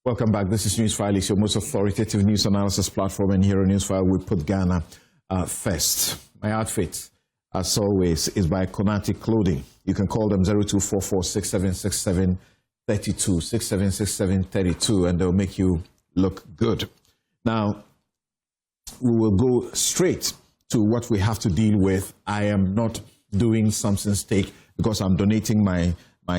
Welcome back. This is Newsfile. It's your most authoritative news analysis platform, and here on Newsfile we put Ghana first. My outfit, as always, is by Konati Clothing. You can call them 0244-6767-32, 6767-32, and they'll make you look good. Now, we will go straight to what we have to deal with. I am not doing Samson's Take because I'm donating my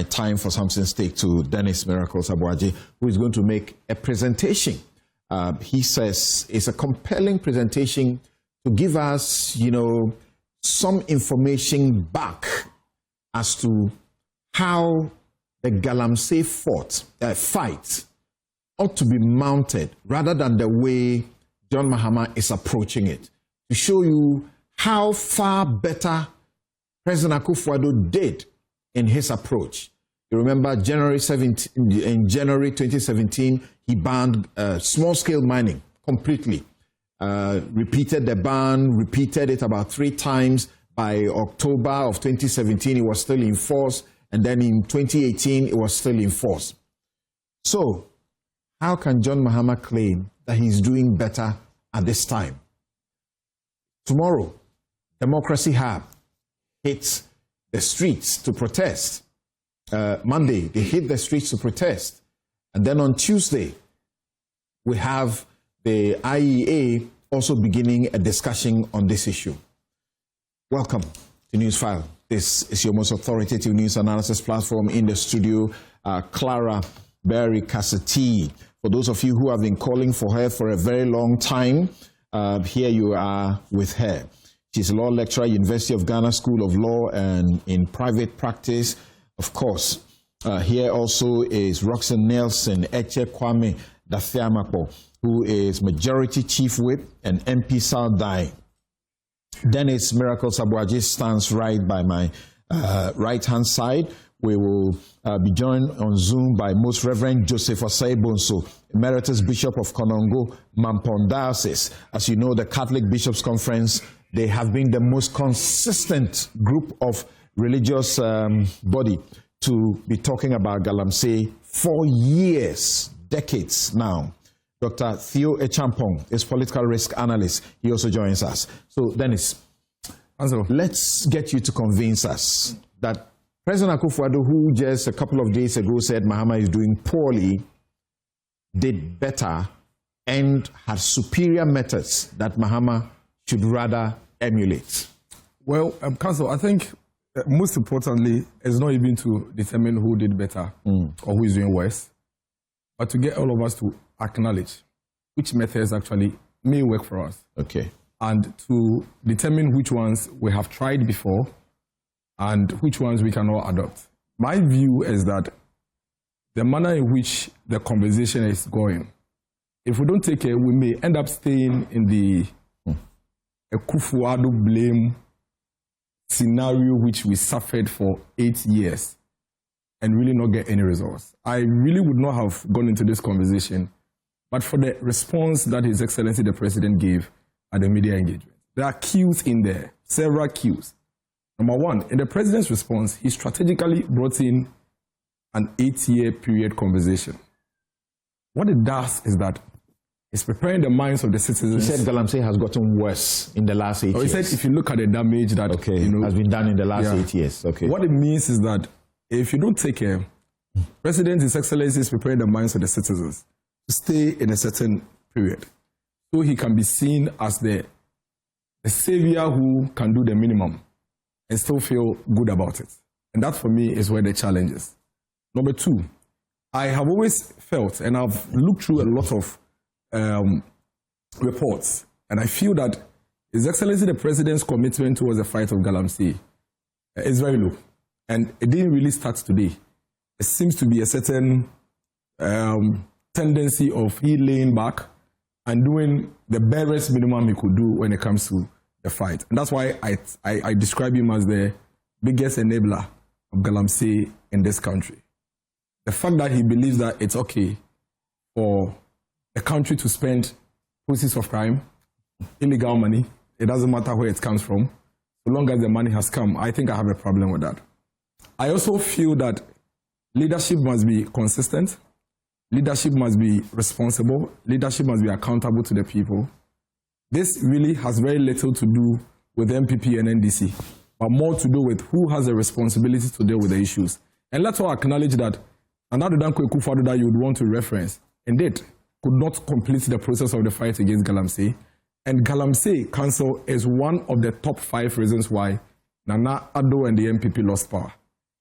time for Samson's Take to Dennis Miracle Sabuaji, who is going to make a presentation. He says it's a compelling presentation to give us, some information back as to how the Galamsey fight ought to be mounted rather than the way John Mahama is approaching it, to show you how far better President Akufo-Addo did in his approach. You remember in January 2017, he banned small-scale mining completely. Repeated the ban, repeated it about 3 times. By October of 2017, it was still in force. And then in 2018, it was still in force. So, how can John Mahama claim that he's doing better at this time? Tomorrow, Democracy Hub hits the streets to protest. Monday, they hit the streets to protest. And then on Tuesday, we have the IEA also beginning a discussion on this issue. Welcome to Newsfile. This is your most authoritative news analysis platform. In the studio, Clara Berry Cassati. For those of you who have been calling for her for a very long time, here you are with her. She's a law lecturer, University of Ghana School of Law, and in private practice. Of course, here also is Roxanne Nelson Eche Kwame Dafiamapo, who is Majority Chief Whip and MP Saldai. Dennis Miracle Sabuaji stands right by my right-hand side. We will be joined on Zoom by Most Reverend Joseph Osei Bonso, Emeritus Bishop of Konongo, Mampong Diocese. As you know, the Catholic Bishops' Conference, they have been the most consistent group of religious body to be talking about Galamsey for years, decades now. Dr. Theo Echampong is political risk analyst. He also joins us. So, Dennis, let's get you to convince us that President Akufo-Addo, who just a couple of days ago said Mahama is doing poorly, did better and had superior methods that Mahama should rather emulate. Well, Council, I think most importantly, it's not even to determine who did better or who is doing worse, but to get all of us to acknowledge which methods actually may work for us. Okay. And to determine which ones we have tried before and which ones we cannot adopt. My view is that the manner in which the conversation is going, if we don't take care, we may end up staying in the Akufo-Addo blame scenario which we suffered for 8 years and really not get any results. I really would not have gone into this conversation, but for the response that His Excellency the President gave at the media engagement. There are cues in there, several cues. Number one, in the President's response, he strategically brought in an 8-year period conversation. What it does is that it's preparing the minds of the citizens. He said Galamsey has gotten worse in the last 8 years. He said if you look at the damage that has been done in the last 8 years. Okay. What it means is that if you don't take care, President His Excellency is preparing the minds of the citizens to stay in a certain period, so he can be seen as the savior who can do the minimum and still feel good about it. And that for me is where the challenge is. Number two, I have always felt, and I've looked through a lot of reports, and I feel that His Excellency the President's commitment towards the fight of Galamsey is very low. And it didn't really start today. It seems to be a certain tendency of he laying back and doing the barest minimum he could do when it comes to the fight. And that's why I describe him as the biggest enabler of Galamsey in this country. The fact that he believes that it's okay for the country to spend proceeds of crime, illegal money, it doesn't matter where it comes from, so long as the money has come, I think I have a problem with that. I also feel that leadership must be consistent. Leadership must be responsible. Leadership must be accountable to the people. This really has very little to do with MPP and NDC, but more to do with who has the responsibility to deal with the issues. And let's all acknowledge that another Danko Akufo-Addo that you would want to reference, indeed, could not complete the process of the fight against Galamsey. And Galamsey Council is one of the top 5 reasons why Nana Addo and the MPP lost power.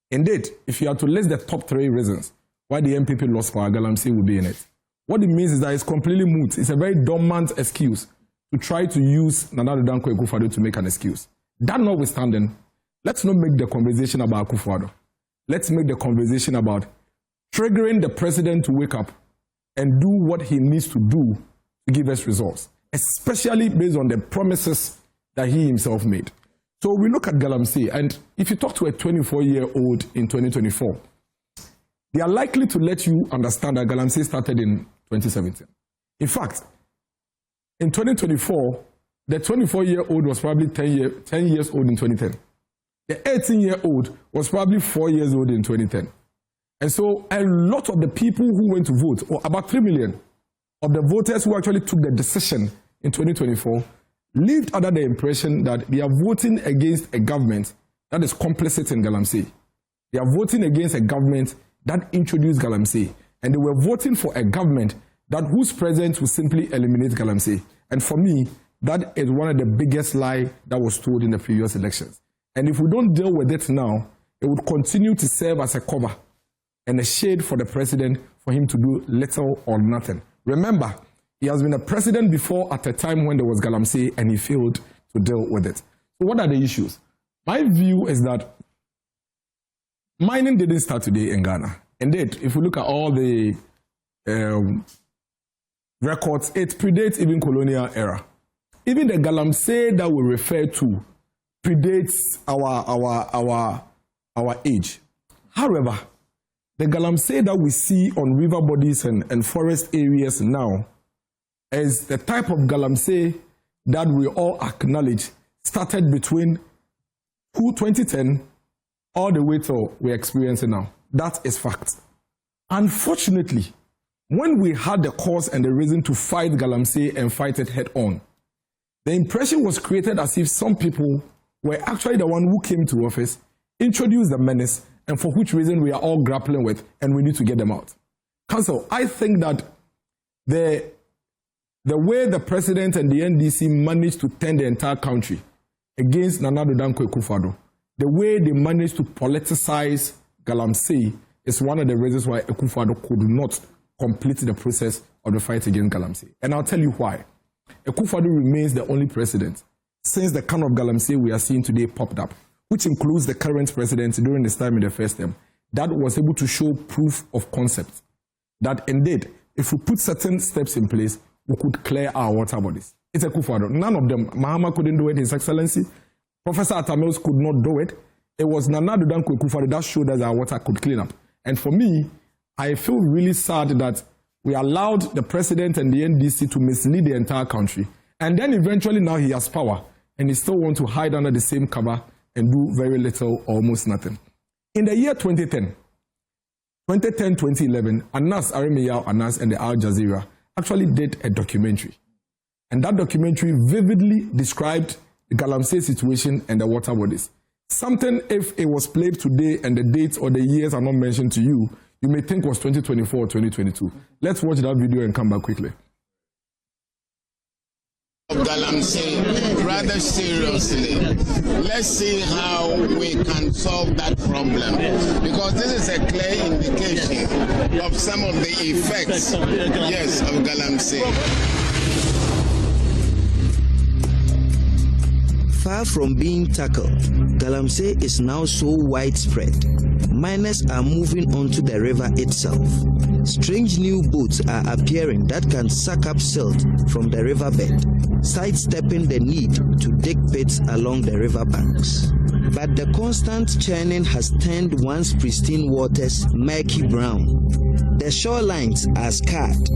Indeed, if you are to list the top 3 reasons why the MPP lost power, Galamsey will be in it. What it means is that it's completely moot. It's a very dormant excuse to try to use Nana Danko Akufo-Addo to make an excuse. That notwithstanding, let's not make the conversation about Akufo-Addo. Let's make the conversation about triggering the president to wake up and do what he needs to do to give us results, especially based on the promises that he himself made. So we look at Galamsey, and if you talk to a 24-year-old in 2024, they are likely to let you understand that Galamsey started in 2017. In fact, in 2024, the 24-year-old was probably 10 years old in 2010. The 18-year-old was probably 4 years old in 2010. And so a lot of the people who went to vote, or about 3 million of the voters who actually took the decision in 2024, lived under the impression that they are voting against a government that is complicit in Galamsey. They are voting against a government that introduced Galamsey. And they were voting for a government that whose presence will simply eliminate Galamsey. And for me, that is one of the biggest lies that was told in the previous elections. And if we don't deal with it now, it would continue to serve as a cover and a shade for the president for him to do little or nothing. Remember, he has been a president before at a time when there was Galamsey and he failed to deal with it. So what are the issues? My view is that mining didn't start today in Ghana. Indeed, if we look at all the records, it predates even colonial era. Even the Galamsey that we refer to predates our age. However, the Galamsey that we see on river bodies and forest areas now is the type of Galamsey that we all acknowledge started between 2010 all the way to we're experiencing now. That is fact. Unfortunately, when we had the cause and the reason to fight Galamsey and fight it head on, the impression was created as if some people were actually the one who came to office, introduced the menace, and for which reason we are all grappling with, and we need to get them out. Council, I think that the way the president and the NDC managed to turn the entire country against Nana Danko Akufo-Addo, the way they managed to politicize Galamsey is one of the reasons why Akufo-Addo could not complete the process of the fight against Galamsey. And I'll tell you why. Akufo-Addo remains the only president since the kind of Galamsey we are seeing today popped up, which includes the current president during his time in the first term, that was able to show proof of concept that indeed, if we put certain steps in place, we could clear our water bodies. It's Akufo-Addo. None of them. Mahama couldn't do it, His Excellency. Professor Atamils could not do it. It was Nana Danko Akufo-Addo that showed us our water could clean up. And for me, I feel really sad that we allowed the president and the NDC to mislead the entire country. And then eventually now he has power and he still wants to hide under the same cover and do very little, almost nothing. In the year 2010, 2011, Anas Arimiyao Anas and the Al Jazeera actually did a documentary. And that documentary vividly described the Galamsey situation and the water bodies. Something, if it was played today and the dates or the years are not mentioned to you, you may think was 2024 or 2022. Let's watch that video and come back quickly. Galamsey rather seriously. Let's see how we can solve that problem, because this is a clear indication of some of the effects, yes, of Galamsey. Far from being tackled, Galamsey is now so widespread. Miners are moving onto the river itself. Strange new boats are appearing that can suck up silt from the riverbed, sidestepping the need to dig pits along the river banks. But the constant churning has turned once pristine waters murky brown. The shorelines are scarred,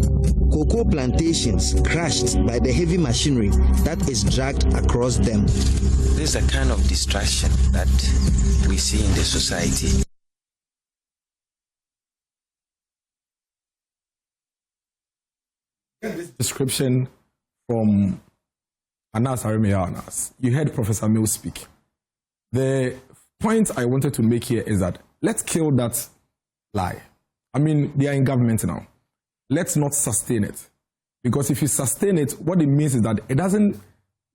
cocoa plantations crushed by the heavy machinery that is dragged across them. This is a kind of distraction that we see in the society. description from Anas Aremeya Anas. You heard Professor Mills speak. The point I wanted to make here is that let's kill that lie. I mean, they are in government now. Let's not sustain it. Because if you sustain it, what it means is that it doesn't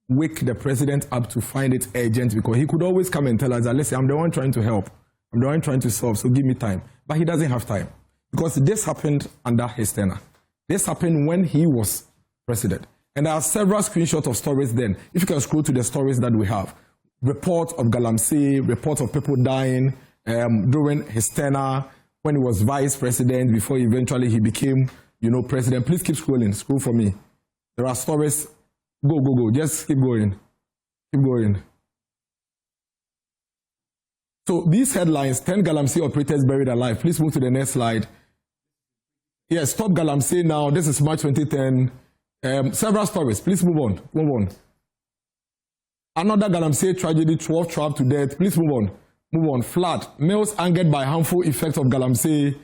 wake the president up to find it urgent, because he could always come and tell us that, listen, I'm the one trying to help. I'm the one trying to solve, so give me time. But he doesn't have time. Because this happened under his tenure. This happened when he was president. And there are several screenshots of stories then. If you can scroll to the stories that we have. Reports of Galamsey, reports of people dying during his tenure, when he was vice president, before eventually he became, president. Please keep scrolling. Scroll for me. There are stories. Go. Just keep going. Keep going. So these headlines, 10 Galamsey operators buried alive. Please move to the next slide. Yes, stop Galamsey now. This is March 2010. Several stories. Please move on. Another Galamsey tragedy, 12 trapped to death. Please move on. Flood. Males angered by harmful effects of Galamsey.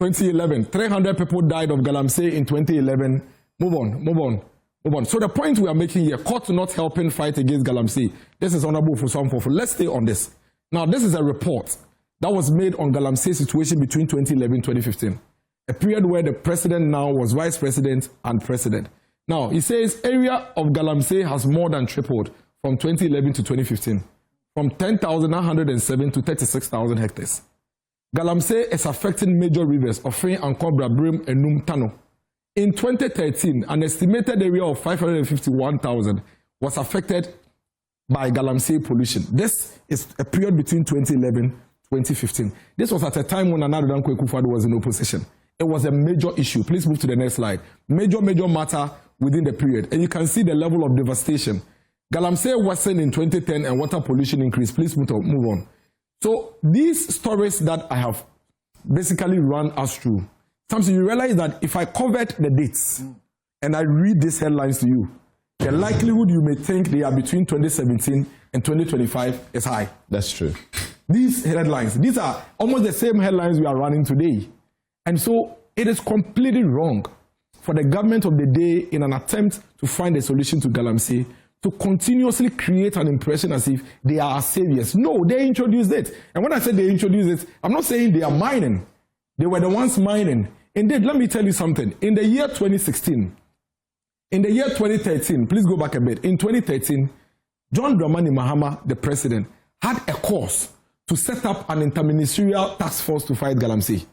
2011. 300 people died of Galamsey in 2011. Move on. So the point we are making here, court not helping fight against Galamsey. This is Honorable Fusampofu. Let's stay on this. Now, this is a report that was made on Galamsey's situation between 2011 and 2015. A period where the president now was vice president and president. Now, he says area of Galamsey has more than tripled from 2011 to 2015, from 10,907 to 36,000 hectares. Galamsey is affecting major rivers of Ofin, Ankobra, Brim, and Numtano. In 2013, an estimated area of 551,000 was affected by Galamsey pollution. This is a period between 2011 and 2015. This was at a time when Nana Addo Dankwa Akufo-Addo was in opposition. It was a major issue. Please move to the next slide. Major matter within the period. And you can see the level of devastation. Galamsey worsened in 2010 and water pollution increased. Please move on. So these stories that I have basically run us through, something you realize that if I covered the dates and I read these headlines to you, the likelihood you may think they are between 2017 and 2025 is high. That's true. These headlines, these are almost the same headlines we are running today. And so it is completely wrong for the government of the day, in an attempt to find a solution to Galamsey, to continuously create an impression as if they are our saviors. No, they introduced it. And when I say they introduced it, I'm not saying they are mining. They were the ones mining. Indeed, let me tell you something. In the year 2016, in the year 2013, please go back a bit. In 2013, John Dramani Mahama, the president, had a course to set up an interministerial task force to fight Galamsey.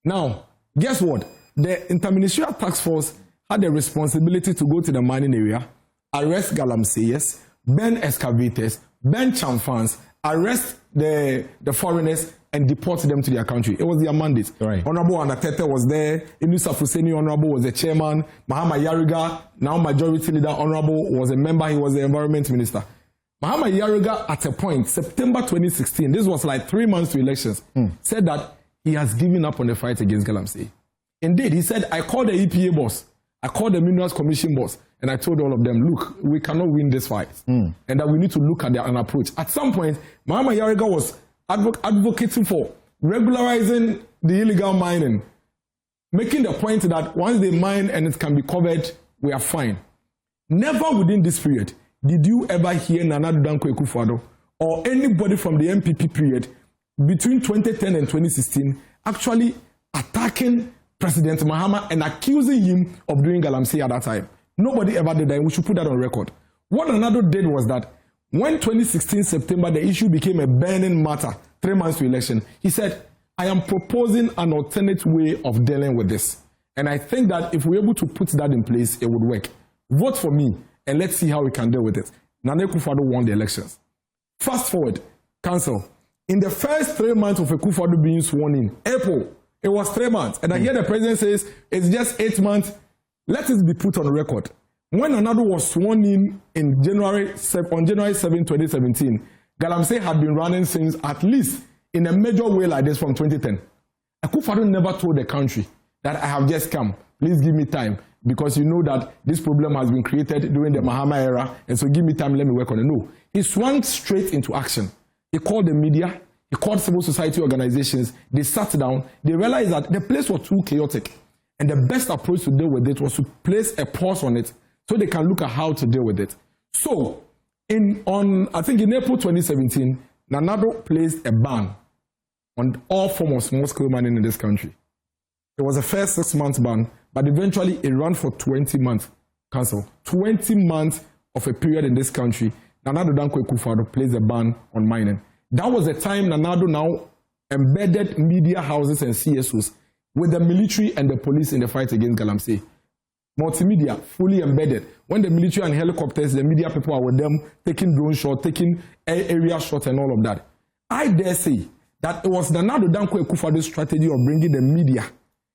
Now, guess what? The interministerial task force had the responsibility to go to the mining area, arrest Galamseyers, burn excavators, burn chamfans, arrest the foreigners, and deport them to their country. It was their mandate. Right. Honorable Anatete was there. Inusa Fuseni Honorable was the chairman. Mahama Yariga, now majority leader Honorable, was a member. He was the environment minister. Mahama Yariga, at a point, September 2016, this was like 3 months to elections, said that he has given up on the fight against Galamsey. Indeed, he said, I called the EPA boss, I called the Minerals Commission boss, and I told all of them, look, we cannot win this fight, and that we need to look at an approach. At some point, Mahama Yariga was advocating for regularizing the illegal mining, making the point that once they mine and it can be covered, we are fine. Never within this period did you ever hear Nana Addo Dankwa Akufo-Addo or anybody from the MPP period between 2010 and 2016 actually attacking President Mahama and accusing him of doing Galamsey at that time. Nobody ever did that, and we should put that on record. What Nana Addo did was that when 2016 September, the issue became a burning matter, 3 months to election, he said, I am proposing an alternate way of dealing with this. And I think that if we're able to put that in place, it would work. Vote for me, and let's see how we can deal with it. Nana Akufo-Addo won the elections. Fast forward, council. In the first 3 months of Akufo-Addo being sworn in, April, it was 3 months. And I hear the president says, it's just 8 months. Let it be put on record. When Nana Addo was sworn in on January 7, 2017, Galamsey had been running since, at least in a major way like this, from 2010. Akufo-Addo never told the country that I have just come. Please give me time, because you know that this problem has been created during the Mahama era, and so give me time, let me work on it. No. He swung straight into action. He called the media, he called civil society organizations, they sat down, they realized that the place was too chaotic. And the best approach to deal with it was to place a pause on it so they can look at how to deal with it. So, I think in April 2017, Nanado placed a ban on all forms of small-scale mining in this country. It was a first 6-month ban, but eventually it ran for 20 months. Council, 20 months of a period in this country. Nanado Dankwa Akufo-Addo placed a ban on mining. That was the time Nanado now embedded media houses and CSOs with the military and the police in the fight against Galamsey. Multimedia, fully embedded. When the military and helicopters, the media people are with them, taking drone shots, taking area shots and all of that. I dare say that it was Nanado Dankwa Akufo-Addo's strategy of bringing the media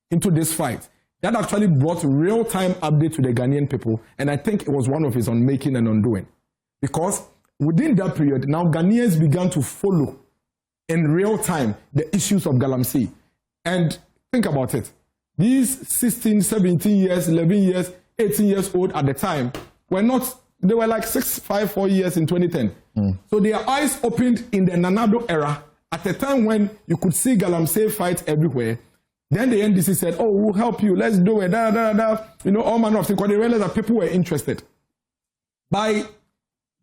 into this fight that actually brought real-time update to the Ghanaian people, and I think it was one of his unmaking and undoing. Because within that period, now Ghanaians began to follow in real time the issues of Galamsey. And think about it. These 16, 17 years, 11 years, 18 years old at the time they were like 6, 5, 4 years in 2010. So their eyes opened in the Nanado era at a time when you could see Galamsey fight everywhere. Then the NDC said, oh, we'll help you, let's do it, all manner of things, because they realized that people were interested. By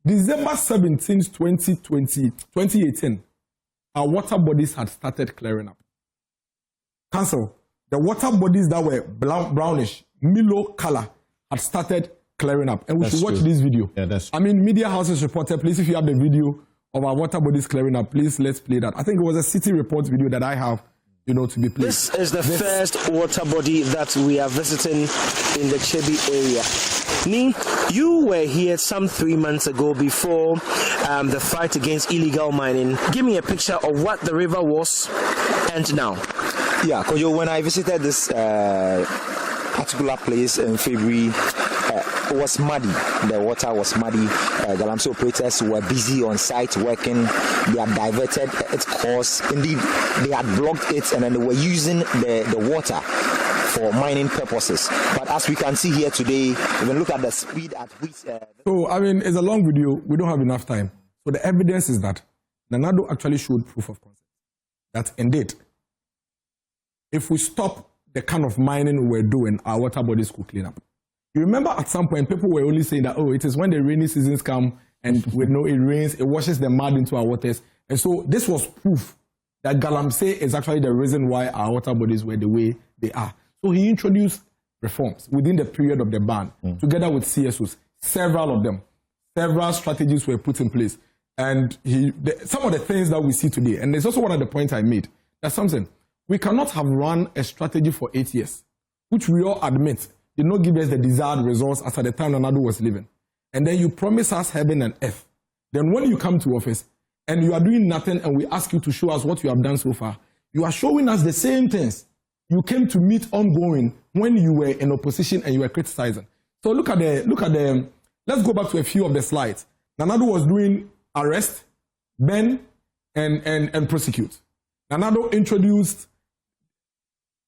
December 17, 2018, our water bodies had started clearing up. Council, the water bodies that were brownish, Milo color, had started clearing up. And we should watch this video. Yeah, media houses reported, please, if you have the video of our water bodies clearing up, please, let's play that. I think it was a City Report video that I have, to be played. This is the first water body that we are visiting in the Chebi area. Ni, you were here some 3 months ago before the fight against illegal mining. Give me a picture of what the river was and now. Yeah, Kojo, when I visited this particular place in February, it was muddy. The water was muddy. Galamsey operators were busy on site working. They had diverted its course. Indeed, they had blocked it, and then they were using the water for mining purposes. But as we can see here today, we can look at the speed at which... it's a long video. We don't have enough time. So the evidence is that Nanado actually showed proof of concept. That indeed, if we stop the kind of mining we're doing, our water bodies could clean up. You remember at some point, people were only saying that, it is when the rainy seasons come and we know it rains, it washes the mud into our waters. And so this was proof that Galamsey is actually the reason why our water bodies were the way they are. So he introduced reforms within the period of the ban, together with CSOs, several of them. Several strategies were put in place. And some of the things that we see today, and there's also one of the points I made, that's something. We cannot have run a strategy for 8 years, which we all admit did not give us the desired results as at the time Nanado was living. And then you promise us heaven and earth. Then when you come to office and you are doing nothing and we ask you to show us what you have done so far, you are showing us the same things you came to meet ongoing when you were in opposition and you were criticizing. So look at the let's go back to a few of the slides. Nanado was doing arrest, ban, and prosecute. Nanado introduced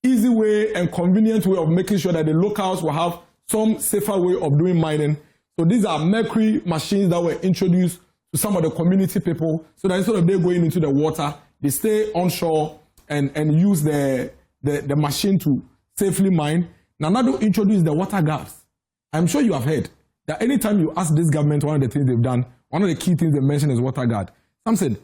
easy way and convenient way of making sure that the locals will have some safer way of doing mining. So these are mercury machines that were introduced to some of the community people so that instead of they going into the water, they stay onshore and use the machine to safely mine. Nanado introduced the water guards. I'm sure you have heard that anytime you ask this government one of the things they've done, one of the key things they mention is water guard. Some said,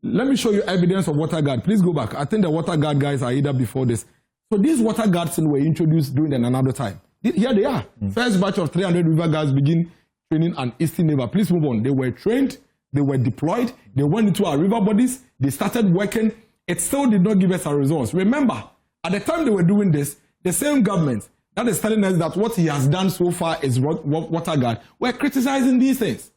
let me show you evidence of water guard. Please go back. I think the water guard guys are either before this. So these water guards were introduced during the Nanado time. Here they are. First batch of 300 river guards begin training an eastern neighbor. Please move on. They were trained. They were deployed. They went into our river bodies. They started working. It still did not give us our results. Remember, at the time they were doing this, the same government that is telling us that what he has done so far is water guard were criticizing these things.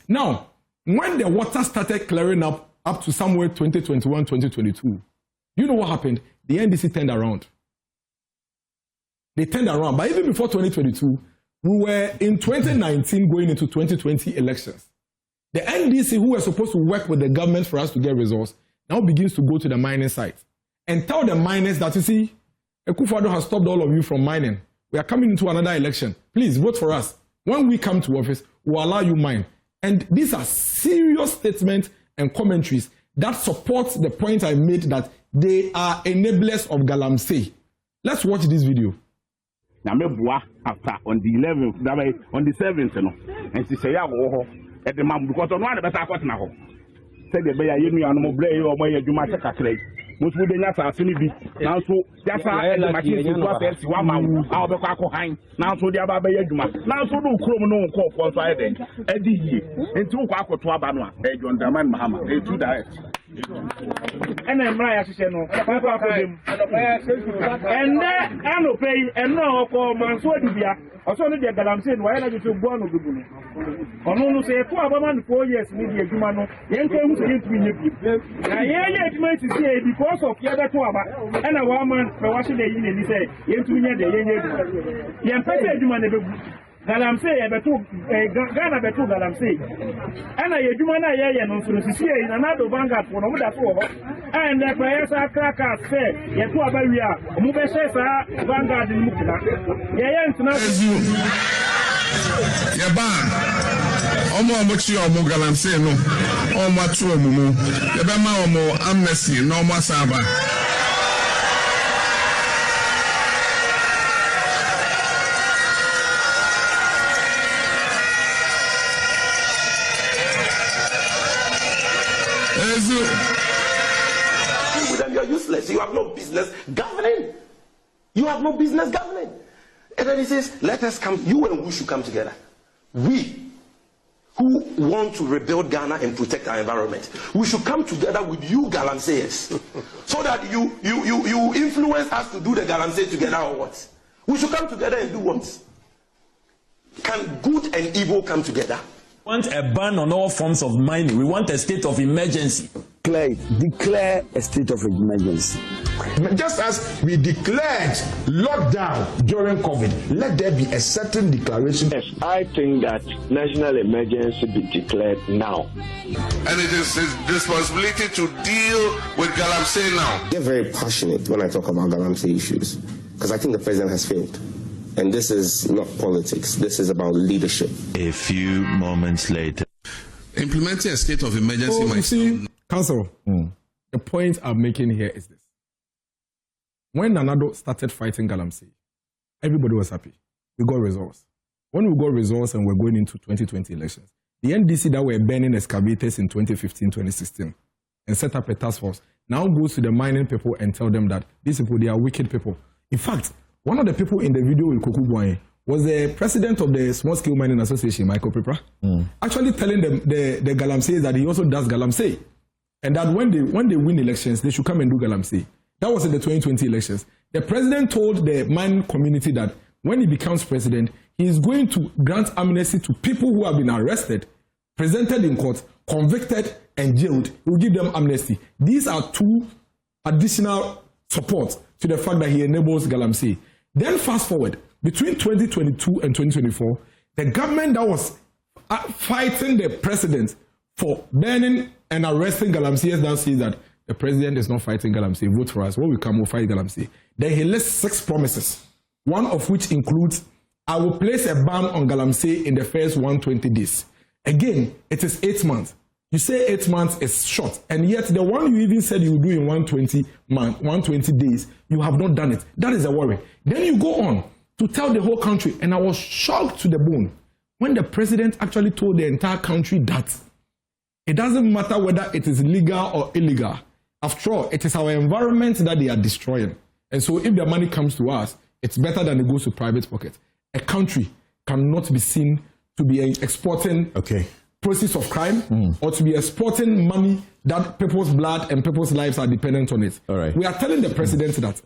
Now, when the water started clearing up to somewhere 2021, 2022, you know what happened? The NDC turned around. They turned around. But even before 2022, we were in 2019 going into 2020 elections. The NDC, who were supposed to work with the government for us to get results, now begins to go to the mining site and tell the miners that, you see, Akufo-Addo has stopped all of you from mining. We are coming into another election. Please vote for us. When we come to office, we'll allow you mine. And these are serious statements and commentaries that support the point I made that they are enablers of Galamsey. Let's watch this video. Now me boa after on the 11th, that way on the 7th, and she say ya go at the man because on one better cut now. Say the bear you know no play or boy you must calculate. Most would not have seen it. Now so that's how I was one man out of Quaco now so the other Bayajuma. Now so do Chrome no call for Friday. Eddie and two Quaco to Abana, John Daman Mahama, they do that. And then Maya said no, and then I no pay and no for Mansoudia. Also, the Galamsey, why are you to go on the Gulu? On no say 4 years, maybe a Jumano, Yankee who's a little bit. I might say because of the other 2 and a woman for watching the union, he said, Yankee Juman. Galamsey, Ghana betu Galamsey. And I do mana ya no so see in another vanguard for no that and the players are crackers say ye to abawia mu be say sa vanguard mu kina ye international ye ban omo chi omo Galamsey no omo atu omo mu ye be ma omo amnesty no omo asaba. You are useless. You have no business governing. You have no business governing. And then he says, let us come, you and we should come together. We who want to rebuild Ghana and protect our environment, we should come together with you Galamseyers so that you influence us to do the Galamsey together or what? We should come together and do what? Can good and evil come together? We want a ban on all forms of mining. We want a state of emergency. Declare a state of emergency. Just as we declared lockdown during COVID, let there be a certain declaration. Yes, I think that national emergency be declared now. And it is his responsibility to deal with Galamsey now. I get very passionate when I talk about Galamsey issues because I think the president has failed. And this is not politics. This is about leadership. A few moments later. Implementing a state of emergency. You see, Council, the point I'm making here is this. When Nanado started fighting Galamsey, everybody was happy. We got results. When we got results and we're going into 2020 elections, the NDC that were burning excavators in 2015, 2016 and set up a task force now goes to the mining people and tell them that these people, they are wicked people. In fact, one of the people in the video in Kokode-Nwamase was the president of the Small Scale Mining Association, Michael Pepra, actually telling them the Galamsey that he also does Galamsey. And that when they win elections, they should come and do Galamsey. That was in the 2020 elections. The president told the mining community that when he becomes president, he is going to grant amnesty to people who have been arrested, presented in court, convicted, and jailed. He will give them amnesty. These are 2 additional support to the fact that he enables Galamsey. Then fast forward, between 2022 and 2024, the government that was fighting the president for banning and arresting Galamseyers now says that the president is not fighting Galamsey. Vote for us. When we come, we'll fight Galamsey. Then he lists 6 promises, one of which includes, I will place a ban on Galamsey in the first 120 days. Again, it is 8 months. You say 8 months is short, and yet the one you even said you will do in 120 days, you have not done it. That is a worry. Then you go on to tell the whole country, and I was shocked to the bone when the president actually told the entire country that it doesn't matter whether it is legal or illegal. After all, it is our environment that they are destroying. And so if the money comes to us, it's better than it goes to private pockets. A country cannot be seen to be exporting proceeds of crime or to be exporting money that people's blood and people's lives are dependent on it. All right. We are telling the president that,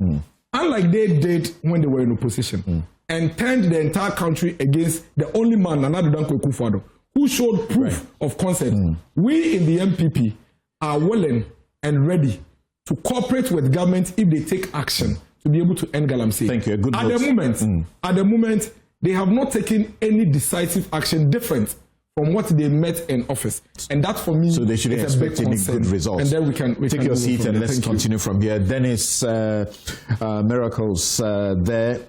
unlike they did when they were in opposition, and turned the entire country against the only man, Nana Akufo-Addo, who showed proof of concept. We in the MPP are willing and ready to cooperate with government if they take action to be able to end Galamsey. Thank you. Good at the moment, they have not taken any decisive action different from what they met in office. And that for me, so they shouldn't expect any good results. And then we can take your seat and let's continue from here. Dennis Miracles there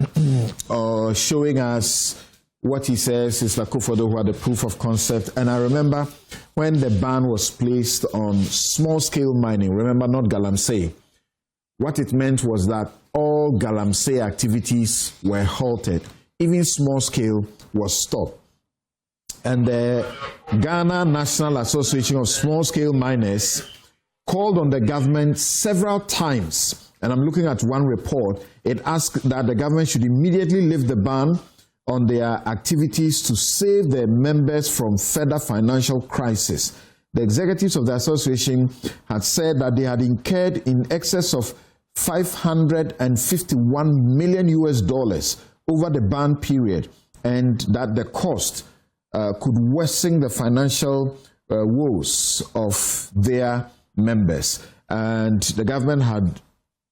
showing us what he says is Akufo-Addo who had the proof of concept. And I remember when the ban was placed on small-scale mining, remember not Galamsey, what it meant was that all all Galamsey activities were halted. Even small scale was stopped. And the Ghana National Association of Small Scale Miners called on the government several times, and I'm looking at one report. It asked that the government should immediately lift the ban on their activities to save their members from further financial crisis. The executives of the association had said that they had incurred in excess of $551 million over the ban period, and that the cost could worsen the financial woes of their members. And the government had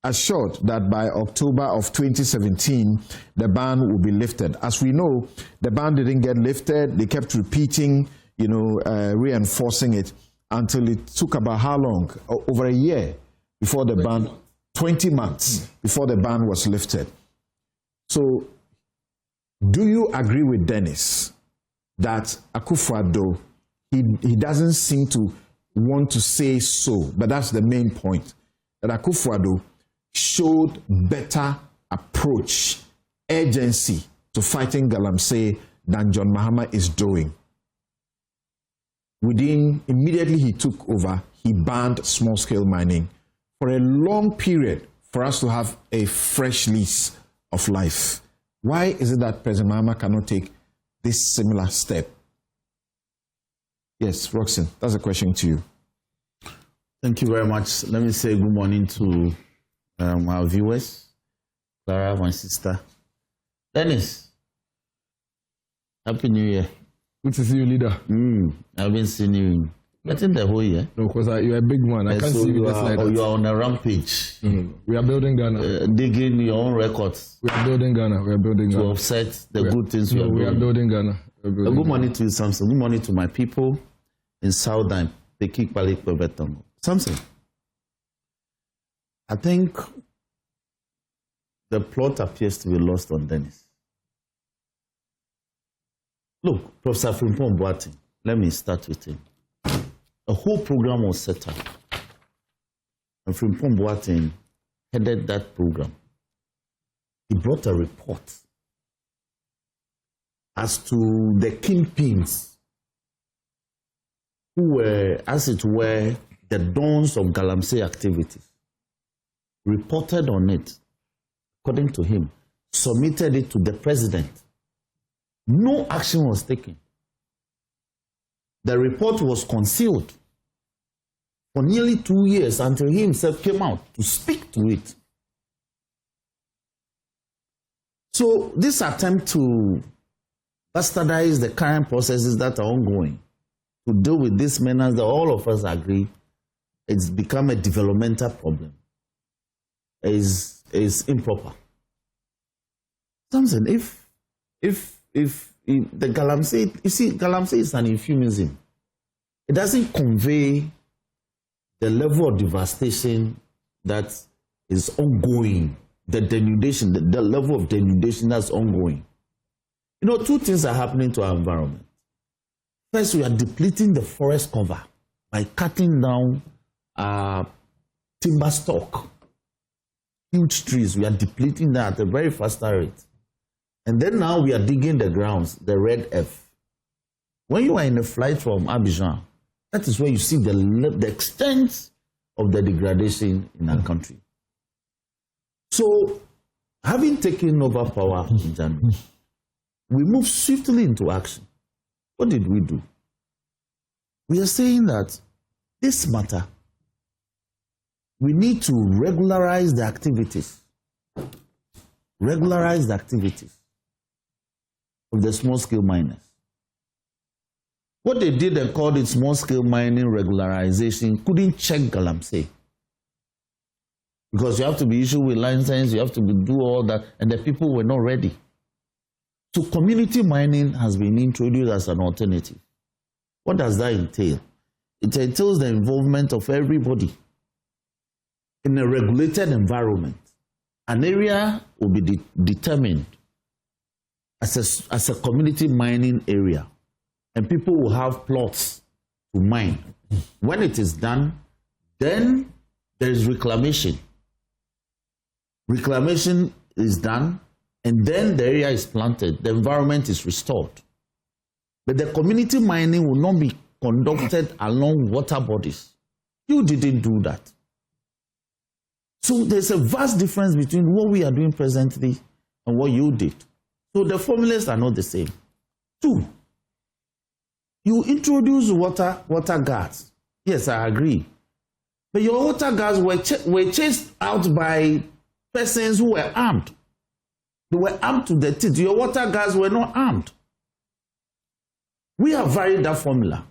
assured that by October of 2017, the ban will be lifted. As we know, the ban didn't get lifted. They kept repeating, reinforcing it until it took about how long? Over a year before the ban, 20 months before the ban was lifted. So, do you agree with Dennis that Akufo-Addo, he doesn't seem to want to say so, but that's the main point, that Akufo-Addo showed better approach, urgency to fighting Galamsey than John Mahama is doing? Immediately he took over, he banned small-scale mining for a long period for us to have a fresh lease of life. Why is it that President Mahama cannot take this similar step? Yes, Roxanne, that's a question to you. Thank you very much. Let me say good morning to our viewers, Clara, my sister. Dennis, Happy New Year. Good to see you, leader. I've been seeing you. I think the whole year. No, because you're a big man. I can't see you just like that. You are on a rampage. We are building Ghana. Digging your own records. We are building Ghana. We are building Ghana. To offset the good things we are doing. We are building Ghana. Good morning to you, Samson. Good morning to my people in Southern Peki Palik Bebetongo. Samson, I think the plot appears to be lost on Dennis. Look, Professor Frimpong Boateng, let me start with him. A whole program was set up, and Frimpong Boateng headed that program. He brought a report as to the kingpins who were, as it were, the dons of Galamsey activities. Reported on it, according to him, submitted it to the president. No action was taken. The report was concealed for nearly 2 years until he himself came out to speak to it. So this attempt to bastardize the current processes that are ongoing, to deal with this menace that all of us agree it's become a developmental problem, is improper. Something, if the Galamsey, you see, Galamsey is an euphemism. It doesn't convey the level of devastation that is ongoing, the denudation, the level of denudation that's ongoing. You know, two things are happening to our environment. First, we are depleting the forest cover by cutting down timber stock. Huge trees, we are depleting that at a very faster rate. And then now we are digging the grounds, the red F. When you are in a flight from Abidjan, that is where you see the extent of the degradation in our country. So, having taken over power in January, we moved swiftly into action. What did we do? We are saying that this matter, we need to regularize the activities. Regularize the activities of the small-scale miners. What they did and called it small-scale mining regularization couldn't check Galamsey. Because you have to be issued with license, you have to do all that, and the people were not ready. So community mining has been introduced as an alternative. What does that entail? It entails the involvement of everybody in a regulated environment. An area will be determined as a community mining area, and people will have plots to mine. When it is done, then there is reclamation. reclamation is done, and then the area is planted, the environment is restored. But the community mining will not be conducted along water bodies. You didn't do that. So there's a vast difference between what we are doing presently and what you did. So the formulas are not the same. 2, you introduce water guards. Yes, I agree. But your water guards were chased out by persons who were armed. They were armed to the teeth. Your water guards were not armed. We have varied that formula.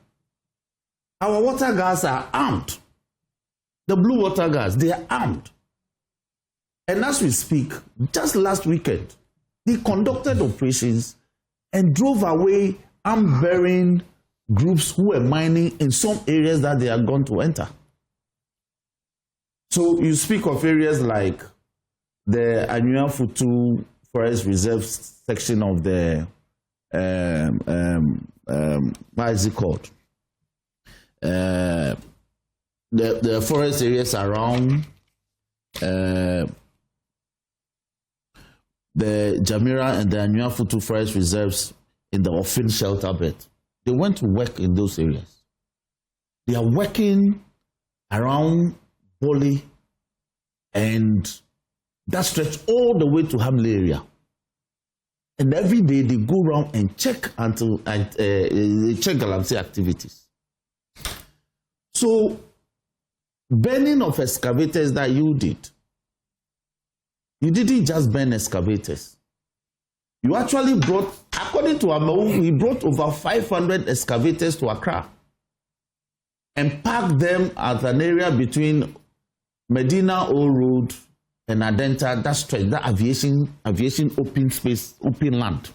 Our water guards are armed. The blue water guards, they are armed. And as we speak, just last weekend, they conducted operations and drove away arm-bearing groups who were mining in some areas that they are going to enter. So you speak of areas like the Anua-Futu Forest Reserve section of the, what is it called? The forest areas around the Jamira and the Anua-Futu Forest Reserves in the Ofin shelter bed. They went to work in those areas. They are working around Boli and that stretch all the way to Hamley area. And every day they go around and check Galamsey activities. So, burning of excavators that you did, you didn't just burn excavators. You actually brought, according to Amau, he brought over 500 excavators to Accra and parked them at an area between Medina Old Road and Adenta, that stretch, that aviation open space, open land.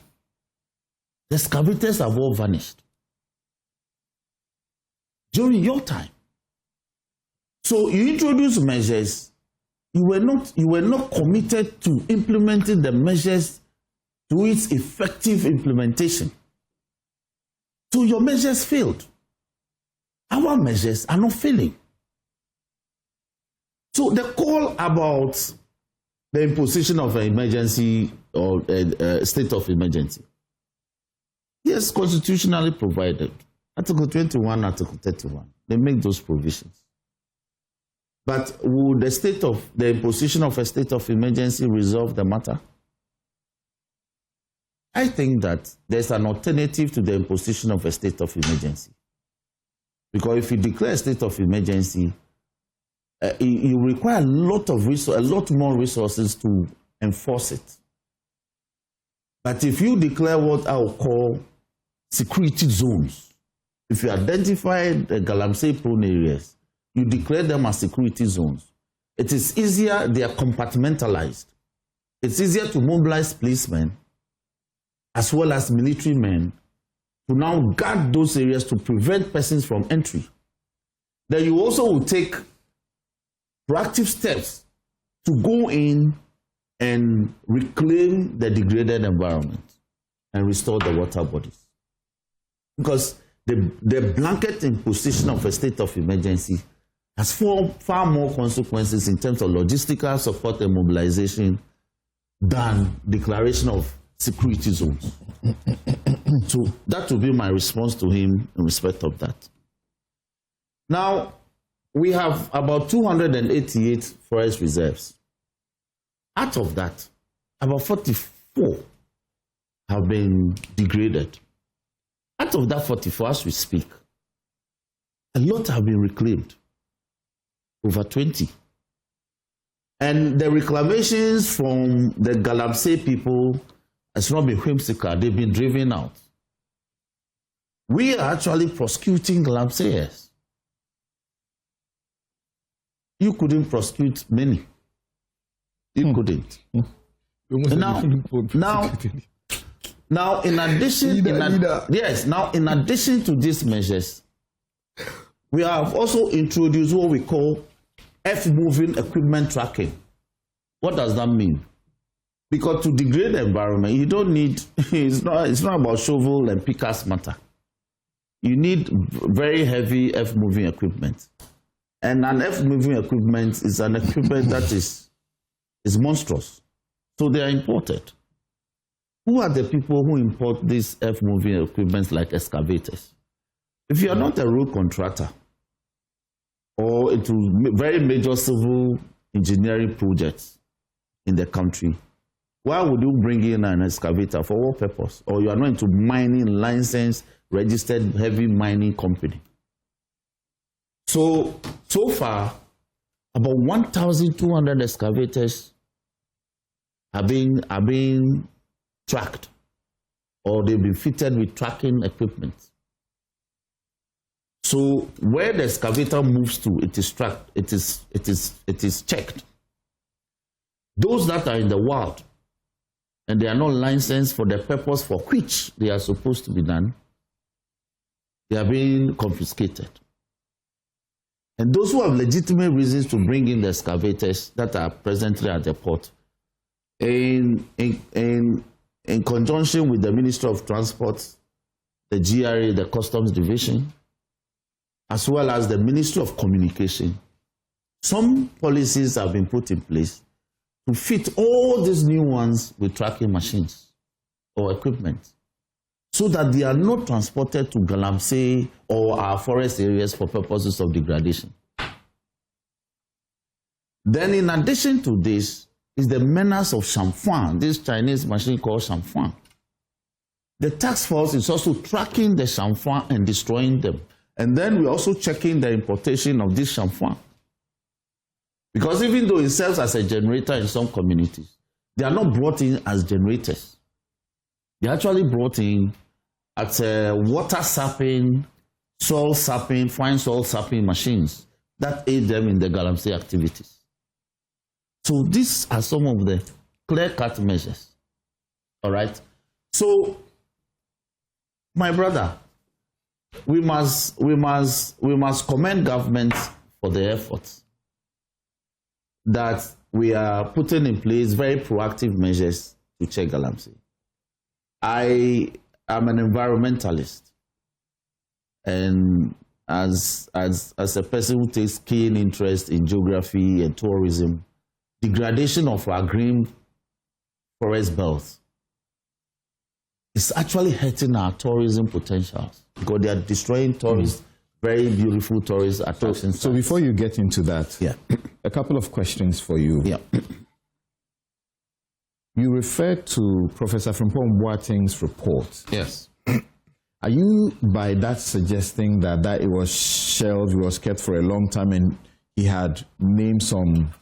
The excavators have all vanished during your time. So you introduced measures. You were not committed to implementing the measures to its effective implementation. So your measures failed. Our measures are not failing. So the call about the imposition of an emergency or a state of emergency, yes, constitutionally provided. Article 21, Article 31, they make those provisions. But would the imposition of a state of emergency resolve the matter? I think that there's an alternative to the imposition of a state of emergency. Because if you declare a state of emergency, you require a lot more resources to enforce it. But if you declare what I will call security zones, if you identify the Galamsey prone areas, you declare them as security zones. It is easier, they are compartmentalized. It's easier to mobilize policemen as well as military men to now guard those areas to prevent persons from entry. Then you also will take proactive steps to go in and reclaim the degraded environment and restore the water bodies. Because the blanket imposition of a state of emergency has far more consequences in terms of logistical support and mobilization than declaration of security zones. So that will be my response to him in respect of that. Now, we have about 288 forest reserves. Out of that, about 44 have been degraded. Out of that 44, as we speak, a lot have been reclaimed. Over 20. And the reclamations from the Galamsey people has not been whimsical. They've been driven out. We are actually prosecuting Galamseyers. You couldn't prosecute many. You couldn't. Now, in addition, in addition to these measures, we have also introduced what we call earth-moving equipment tracking. What does that mean? Because to degrade the environment, you don't need, it's not about shovel and pickaxe matter. You need very heavy earth-moving equipment. And an earth-moving equipment is an equipment that is is monstrous. So they are imported. Who are the people who import these earth-moving equipment like excavators? If you are not a road contractor or into very major civil engineering projects in the country, why would you bring in an excavator? For what purpose? Or you are not into mining, licensed, registered heavy mining company. So far, about 1,200 excavators are being tracked, or they've been fitted with tracking equipment. So where the excavator moves to, it is tracked, it is checked. Those that are in the wild and they are not licensed for the purpose for which they are supposed to be done, they are being confiscated. And those who have legitimate reasons to bring in the excavators that are presently at the port, in conjunction with the Ministry of Transport, the GRA, the Customs Division, as well as the Ministry of Communication, some policies have been put in place to fit all these new ones with tracking machines or equipment, so that they are not transported to Galamsey or our forest areas for purposes of degradation. Then in addition to this is the menace of Shamfuan, this Chinese machine called Shamfuan. The task force is also tracking the Shamfuan and destroying them. And then we're also checking the importation of this Shamfuan. Because even though it serves as a generator in some communities, they are not brought in as generators. They are actually brought in at water sapping, soil sapping, fine soil sapping machines that aid them in the Galamsey activities. So these are some of the clear-cut measures. All right? So, my brother, we must commend government for the efforts that we are putting in place, very proactive measures to check Galamsey. I am an environmentalist, and as a person who takes keen interest in geography and tourism, degradation of our green forest belts is actually hurting our tourism potentials because they are destroying tourists, very beautiful tourist attractions. So before you get into that, yeah, a couple of questions for you. Yeah. You referred to Professor Frimpong Boateng's report. Yes. Are you by that suggesting that it was shelved, it was kept for a long time, and he had named some,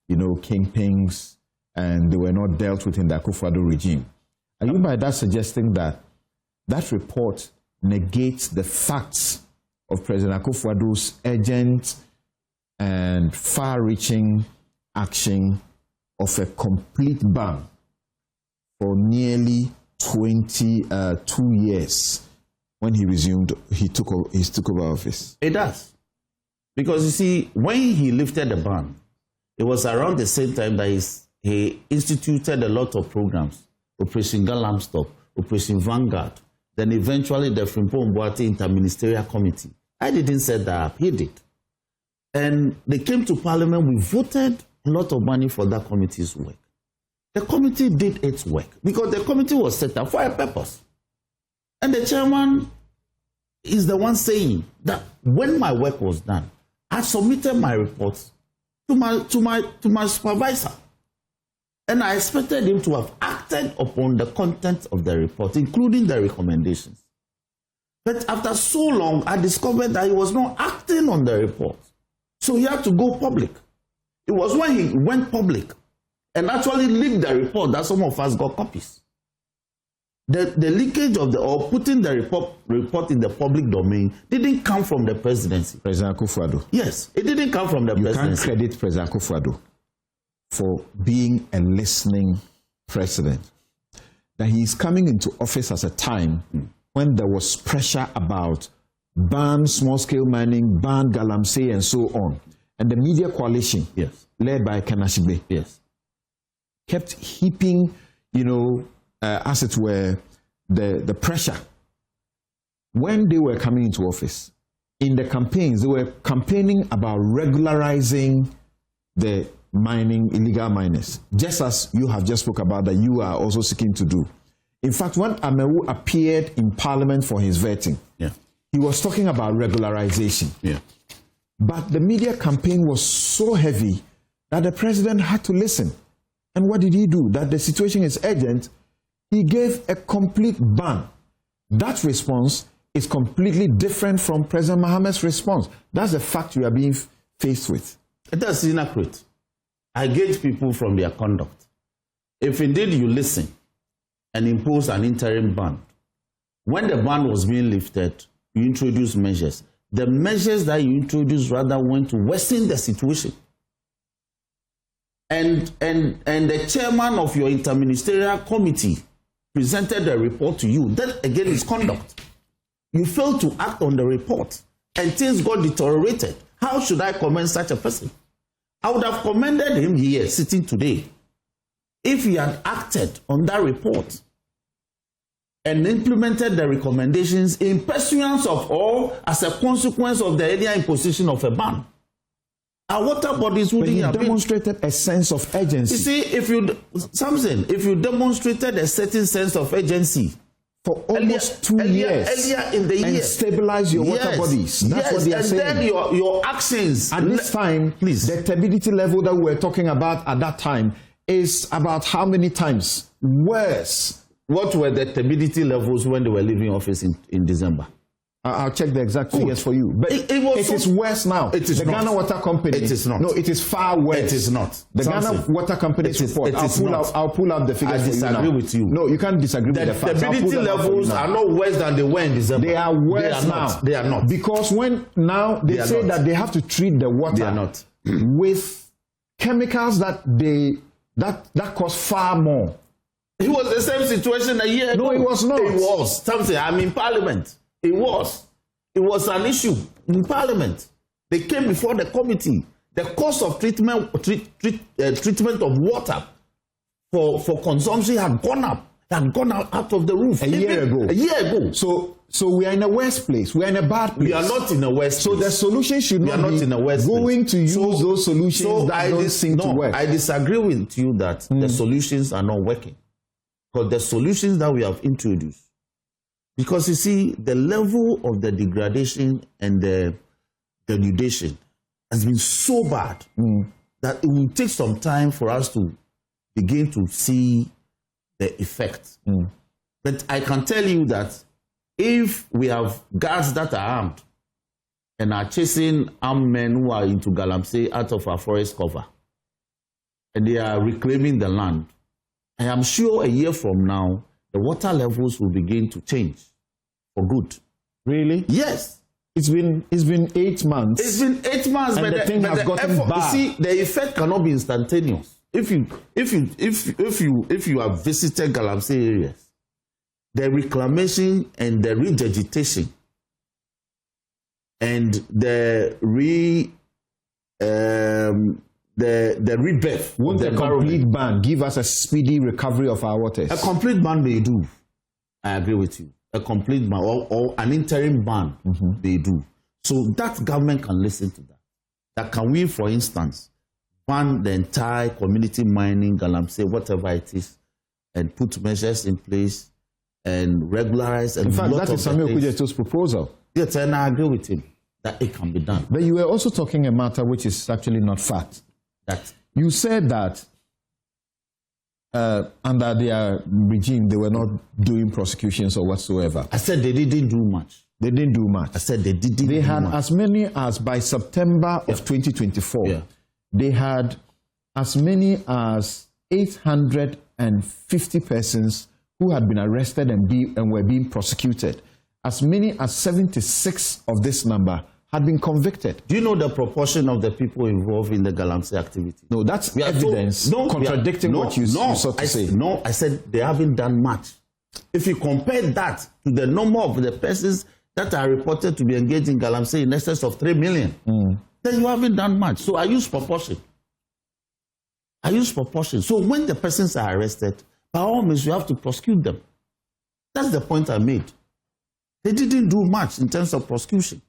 kingpins, and they were not dealt with in the Akufo-Addo regime? Are you by that suggesting that that report negates the facts of President Akufo-Addo's urgent and far-reaching action of a complete ban for nearly 22 years when he took over office? It does. Because you see, when he lifted the ban, it was around the same time that he instituted a lot of programs, Operation Galamsey, Operation Vanguard, then eventually the Frimpong Boateng Interministerial Committee. I didn't set that up, he did. And they came to Parliament, we voted a lot of money for that committee's work. The committee did its work because the committee was set up for a purpose. And the chairman is the one saying that when my work was done, I submitted my reports to my supervisor. And I expected him to have acted upon the content of the report, including the recommendations. But after so long, I discovered that he was not acting on the report. So he had to go public. It was when he went public and actually leaked the report that some of us got copies. The leakage of or putting the report in the public domain didn't come from the presidency. President Akufo-Addo. Yes, it didn't come from the presidency. You can't credit President Akufo-Addo for being a listening president. That he is coming into office at a time when there was pressure about ban small-scale mining, ban Galamsey, and so on. And the media coalition, yes, led by Kanashibe, yes, kept heaping, as it were, the pressure. When they were coming into office, in the campaigns, they were campaigning about regularizing the mining, illegal miners, just as you have just spoke about that you are also seeking to do. In fact, when Amewu appeared in Parliament for his vetting, he was talking about regularization. But the media campaign was so heavy that the president had to listen. And what did he do? That the situation is urgent. He gave a complete ban. That response is completely different from President Mohammed's response. That's the fact we are being faced with. That's inaccurate. I gauge people from their conduct. If indeed you listen and impose an interim ban, when the ban was being lifted, you introduce measures. The measures that you introduced rather went to worsen the situation. And the chairman of your interministerial committee presented a report to you. That again is conduct. You failed to act on the report and things got deteriorated. How should I commend such a person? I would have commended him here sitting today if he had acted on that report and implemented the recommendations in pursuance of or as a consequence of the earlier imposition of a ban. Our water bodies wouldn't have demonstrated a sense of urgency. You see, if you demonstrated a certain sense of urgency for almost 2 years earlier in the year, and stabilize your water bodies. That's what they are saying. And then your actions at this time, please. The turbidity level that we were talking about at that time is about how many times worse? What were the turbidity levels when they were leaving office in December? I'll check the exact figures for you. But it is worse now. It is the not. Ghana Water Company. It is not. No, it is far worse. It is not. The Ghana Water Company's report. I'll pull out the figures. I disagree with you. No, you can't disagree with the facts. The turbidity levels are not worse than they were in December. They are worse now. They are not. Because when now they say that they have to treat the water they are not. with chemicals that cost far more. It was the same situation a year ago. No, it was not. It was. Something. I'm in Parliament. It was. It was an issue in Parliament. They came before the committee. The cost of treatment of water for consumption had gone up. It had gone out of the roof. A year ago. So we are in a worse place. We are in a bad place. We are not in a worse place. So the solution should not be in a worse going place. To use those solutions that don't seem to work. I disagree with you that the solutions are not working. Because the solutions that we have introduced, because you see, the level of the degradation and the denudation has been so bad that it will take some time for us to begin to see the effect. But I can tell you that if we have guards that are armed and are chasing armed men who are into Galamsey out of our forest cover, and they are reclaiming the land, I am sure a year from now, the water levels will begin to change for good. Really? Yes. It's been 8 months. It's been 8 months, and but the thing has gotten bad. You see, the effect cannot be instantaneous. If you have visited Galamsey areas, the reclamation and the revegetation and the rebirth. Won't a complete ban give us a speedy recovery of our waters? A complete ban may do. I agree with you. A complete ban or an interim ban they do. So that government can listen to that. That can we, for instance, ban the entire community mining, Galamsey, whatever it is, and put measures in place and regularize. In fact, that is Samuel Kudjeto's proposal. Yes, and I agree with him that it can be done. But you were also talking a matter which is actually not fact. That you said that under their regime, they were not doing prosecutions or whatsoever. I said they didn't do much. They didn't do much. I said they didn't. They had much. as many as by September of 2024. They had as many as 850 persons who had been arrested and were being prosecuted. As many as 76 of this number had been convicted. Do you know the proportion of the people involved in the Galamsey activity? No, that's evidence contradicting what you sought to say. No, I said they haven't done much. If you compare that to the number of the persons that are reported to be engaged in Galamsey in excess of 3 million, then you haven't done much. So I use proportion. So when the persons are arrested, by all means, you have to prosecute them. That's the point I made. They didn't do much in terms of prosecution.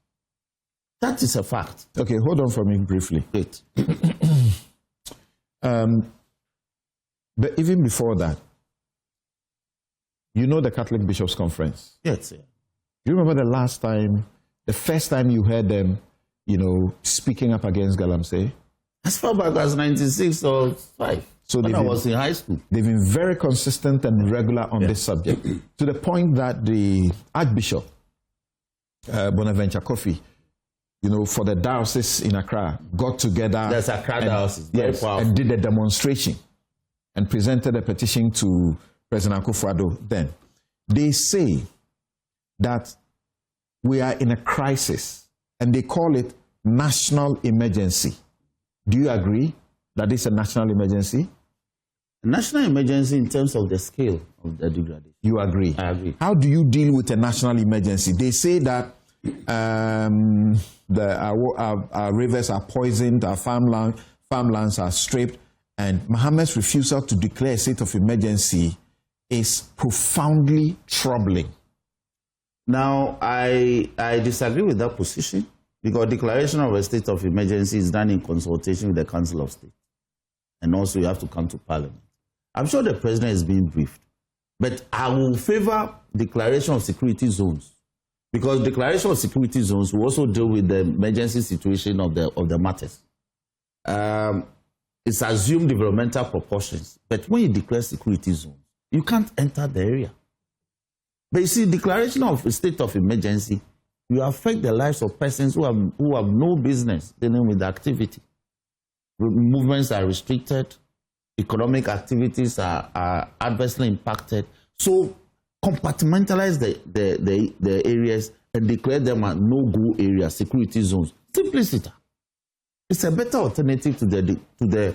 That is a fact. Okay, hold on for me briefly. Wait. But even before that, you know the Catholic Bishops' Conference? Yes. Yeah. Do you remember the first time you heard them, speaking up against Galamsey? As far back as 96 or 5. So when I was in high school. They've been very consistent and regular on this subject, to the point that the Archbishop, Bonaventure Kofi, for the diocese in Accra, got together. That's Accra diocese. Yes, and did a demonstration and presented a petition to President Akufo-Addo then. They say that we are in a crisis, and they call it national emergency. Do you agree that it's a national emergency? A national emergency in terms of the scale of the degradation. You agree? I agree. How do you deal with a national emergency? They say that our rivers are poisoned, our farmlands are stripped, and Mohammed's refusal to declare a state of emergency is profoundly troubling. Now, I disagree with that position, because declaration of a state of emergency is done in consultation with the Council of State. And also you have to come to Parliament. I'm sure the President is being briefed. But I will favor declaration of security zones, because declaration of security zones will also deal with the emergency situation of the matters. It's assumed developmental proportions. But when you declare security zones, you can't enter the area. But you see, declaration of a state of emergency, you affect the lives of persons who have no business dealing with the activity. Movements are restricted, economic activities are adversely impacted. So compartmentalize the areas and declare them as no-go areas, security zones. Simplicity. It's a better alternative to the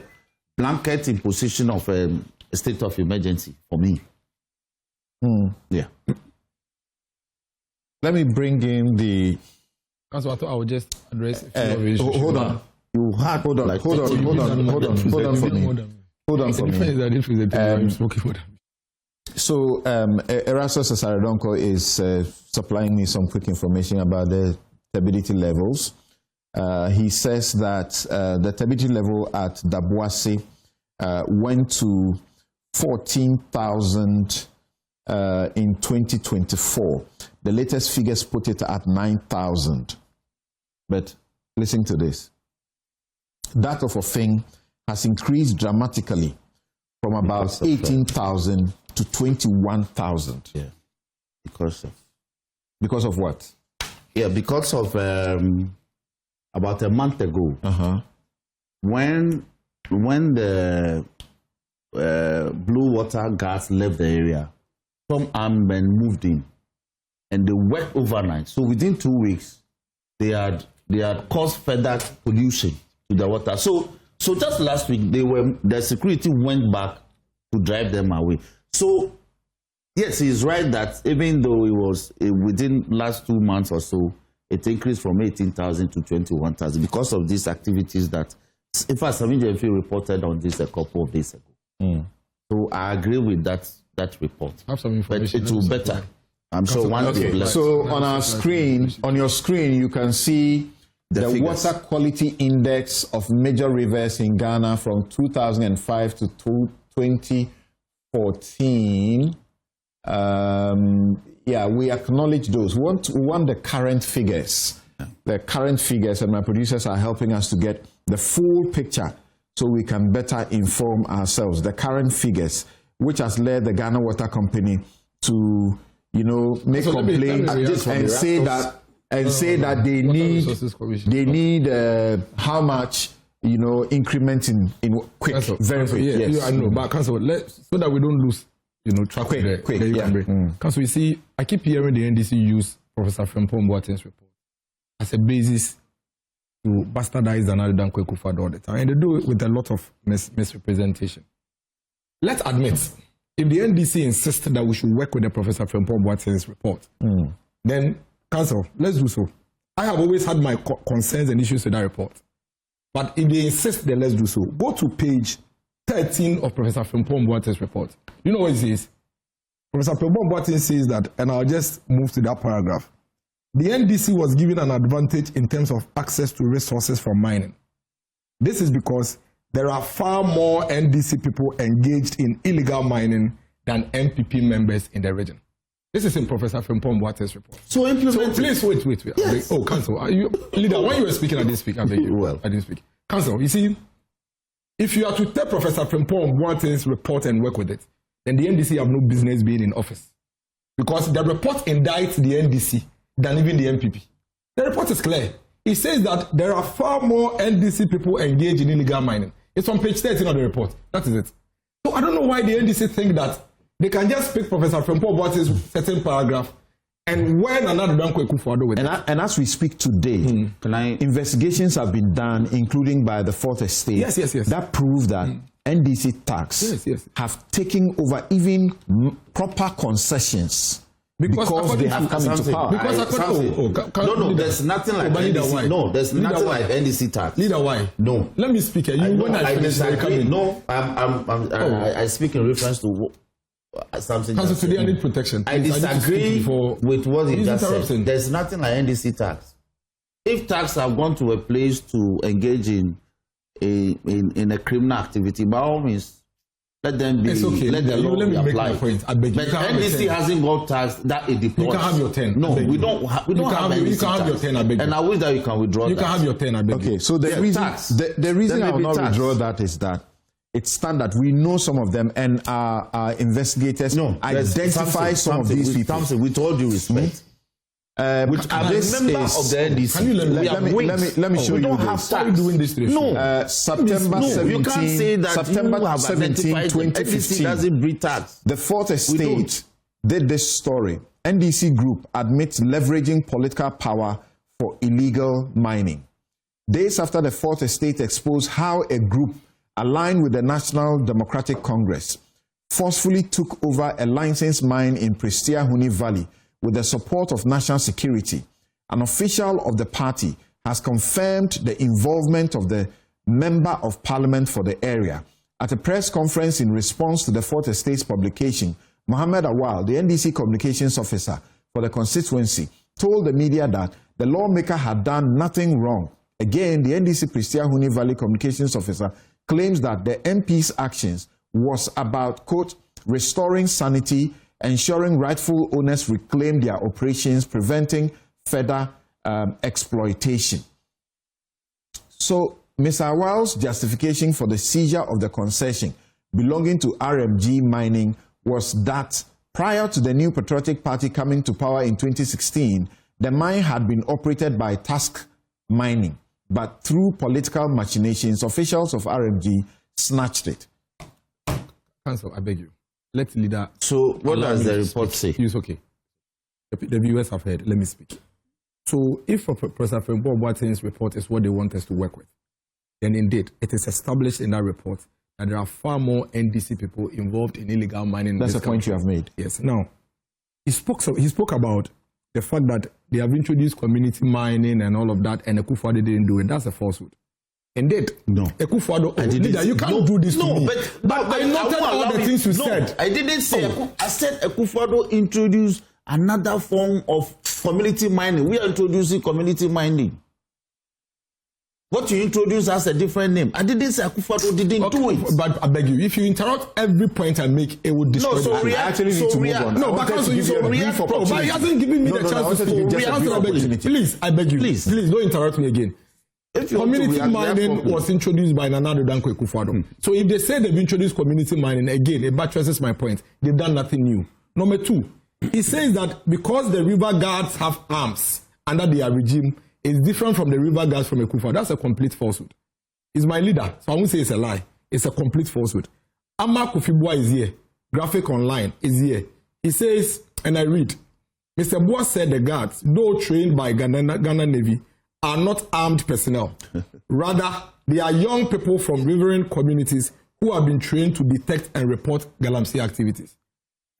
blanket imposition of a state of emergency for me. Yeah. Let me bring in the. Council, I thought I would just address a few issues. Hold on. Hold on for me. So Erastus Asaredonko is supplying me some quick information about the turbidity levels. He says that the turbidity level at Dabuase went to 14,000 in 2024. The latest figures put it at 9,000. But listen to this. That of Ofing has increased dramatically from about 18,000 to 21,000. Yeah. Because of what? Yeah, because of about a month ago, when the blue water gas left the area, some armed men moved in and they worked overnight. So within 2 weeks, they had caused further pollution to the water. So just last week, the security went back to drive them away. So yes, he's right that even though it was within last 2 months or so, it increased from 18,000 to 21,000 because of these activities that, in fact, Samin Jemfi reported on this a couple of days ago. So I agree with that report. I have some information. But it will better. I'm sure one day. So on your screen, you can see the water quality index of major rivers in Ghana from 2005 to 2014. Yeah, we acknowledge those. We want the current figures. The current figures, and my producers are helping us to get the full picture so we can better inform ourselves. The current figures, which has led the Ghana Water Company to, make complaints and say that they need how much increment in quick, Council, very quick. Yeah, yes. I know, but Council, so that we don't lose track quick. Yeah. Because we see, I keep hearing the NDC use Professor Frimpong Boateng's report as a basis to bastardize Nana Dankwa Akufo-Addo all the time, and they do it with a lot of misrepresentation. Let's admit, if the NDC insists that we should work with the Professor Frimpong Boateng's report, then Council, let's do so. I have always had my concerns and issues with that report, but if they insist, then let's do so. Go to page 13 of Professor Frimpong Boateng's report. You know what it says? Professor Frimpong Boateng says that, and I'll just move to that paragraph. The NDC was given an advantage in terms of access to resources from mining. This is because there are far more NDC people engaged in illegal mining than MPP members in the region. This is in Professor Frimpong Boate's report. So implement. So please wait. Yes. Oh, Council, leader, when you were speaking, I didn't speak. I beg you. Well, I didn't speak. Council, you see, if you are to take Professor Frimpong Boate's report and work with it, then the NDC have no business being in office. Because the report indicts the NDC than even the MPP. The report is clear. It says that there are far more NDC people engaged in illegal mining. It's on page 13 of the report. That is it. So I don't know why the NDC think that they can just pick Professor Frimpong Boate's certain paragraph and when another Danko Ekufuado with it. And as we speak today, investigations have been done, including by the Fourth Estate. Yes. That prove that NDC tax have taken over even proper concessions. Because they have come into power. No, there's nothing like NDC. No, there's nothing like NDC tax. Leader, why? No. Let me speak. I disagree. No, I speak in reference to something. Council, today I need protection. I disagree with what he just said. There's nothing like NDC tax. If tax have gone to a place to engage in a criminal activity, by all means, let them be. It's okay. Let the law be applied. I beg you. But NDC hasn't got tax that it deploys. You can have your 10. No, we don't have NDC You can have your 10. I beg you. And I wish that you can withdraw. You can have your 10. I beg you. Okay. So the reason I will not withdraw that is that it's standard. We know some of them, and our investigators identify some of these people. With all due respect. Which are members of the NDC. Can you let me show you this. How are you doing this? No, September 17, you can't say that September you have 17, 2015. Doesn't breed tax. The Fourth Estate did this story. NDC group admits leveraging political power for illegal mining. Days after the Fourth Estate exposed how a group aligned with the National Democratic Congress forcefully took over a licensed mine in Prestea Huni Valley with the support of national security, an official of the party has confirmed the involvement of the Member of Parliament for the area. At a press conference in response to the Fourth Estate's publication, Mohammed Awal, the NDC communications officer for the constituency, told the media that the lawmaker had done nothing wrong. Again, the NDC Prestea Huni Valley communications officer claims that the MP's actions was about, quote, restoring sanity, ensuring rightful owners reclaim their operations, preventing further exploitation. So, Mr. Awal's justification for the seizure of the concession belonging to RMG Mining was that prior to the New Patriotic Party coming to power in 2016, the mine had been operated by Task Mining, but through political machinations, officials of RMG snatched it. Council, I beg you. Let leader. So what does the report say? It's okay. The viewers have heard. Let me speak. So if Professor Frimpong Boate's report is what they want us to work with, then indeed it is established in that report that there are far more NDC people involved in illegal mining. That's the point you have made. Yes. Now, he spoke about the fact that they have introduced community mining and all of that, and Ekufuado didn't do it. That's a falsehood. Indeed. No. Ekufuado, leader, you can't do this to me. But I noted all the things you said. I didn't say. I said Ekufuado introduced another form of community mining. We are introducing community mining. What you introduce has a different name. I didn't say Ekufuado didn't do it. But I beg you, if you interrupt every point I make, it would destroy. No, so I actually need to move on. No, but also you react. But he hasn't given me the chance to react. Please, I beg you. Please don't interrupt me again. Community mining was introduced by Nana Danko Ekufuado. So if they say they've introduced community mining, again, it buttresses my point. They've done nothing new. Number two, it says that because the river guards have arms under their regime, it's different from the river guards from Ekufuado. That's a complete falsehood. He's my leader, so I won't say it's a lie. It's a complete falsehood. Amma Kufibua is here. Graphic Online is here. He says, and I read, Mr. Boa said the guards, though trained by Ghana Navy, are not armed personnel. Rather, they are young people from riverine communities who have been trained to detect and report Galamsey activities.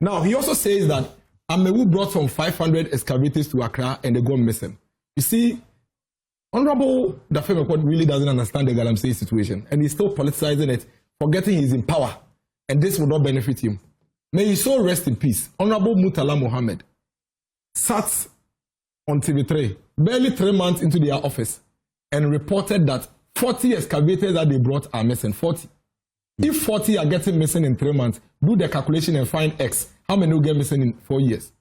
Now, he also says that Amewu brought some 500 excavators to Accra and they gone missing. You see, Honorable Dafemekot really doesn't understand the Galamsey situation and he's still politicizing it, forgetting he's in power. And this will not benefit him. May his soul rest in peace. Honorable Murtala Mohammed sat on TV3 barely 3 months into their office and reported that 40 excavators that they brought are missing. 40. If 40 are getting missing in 3 months, do the calculation and find X. How many will get missing in 4 years?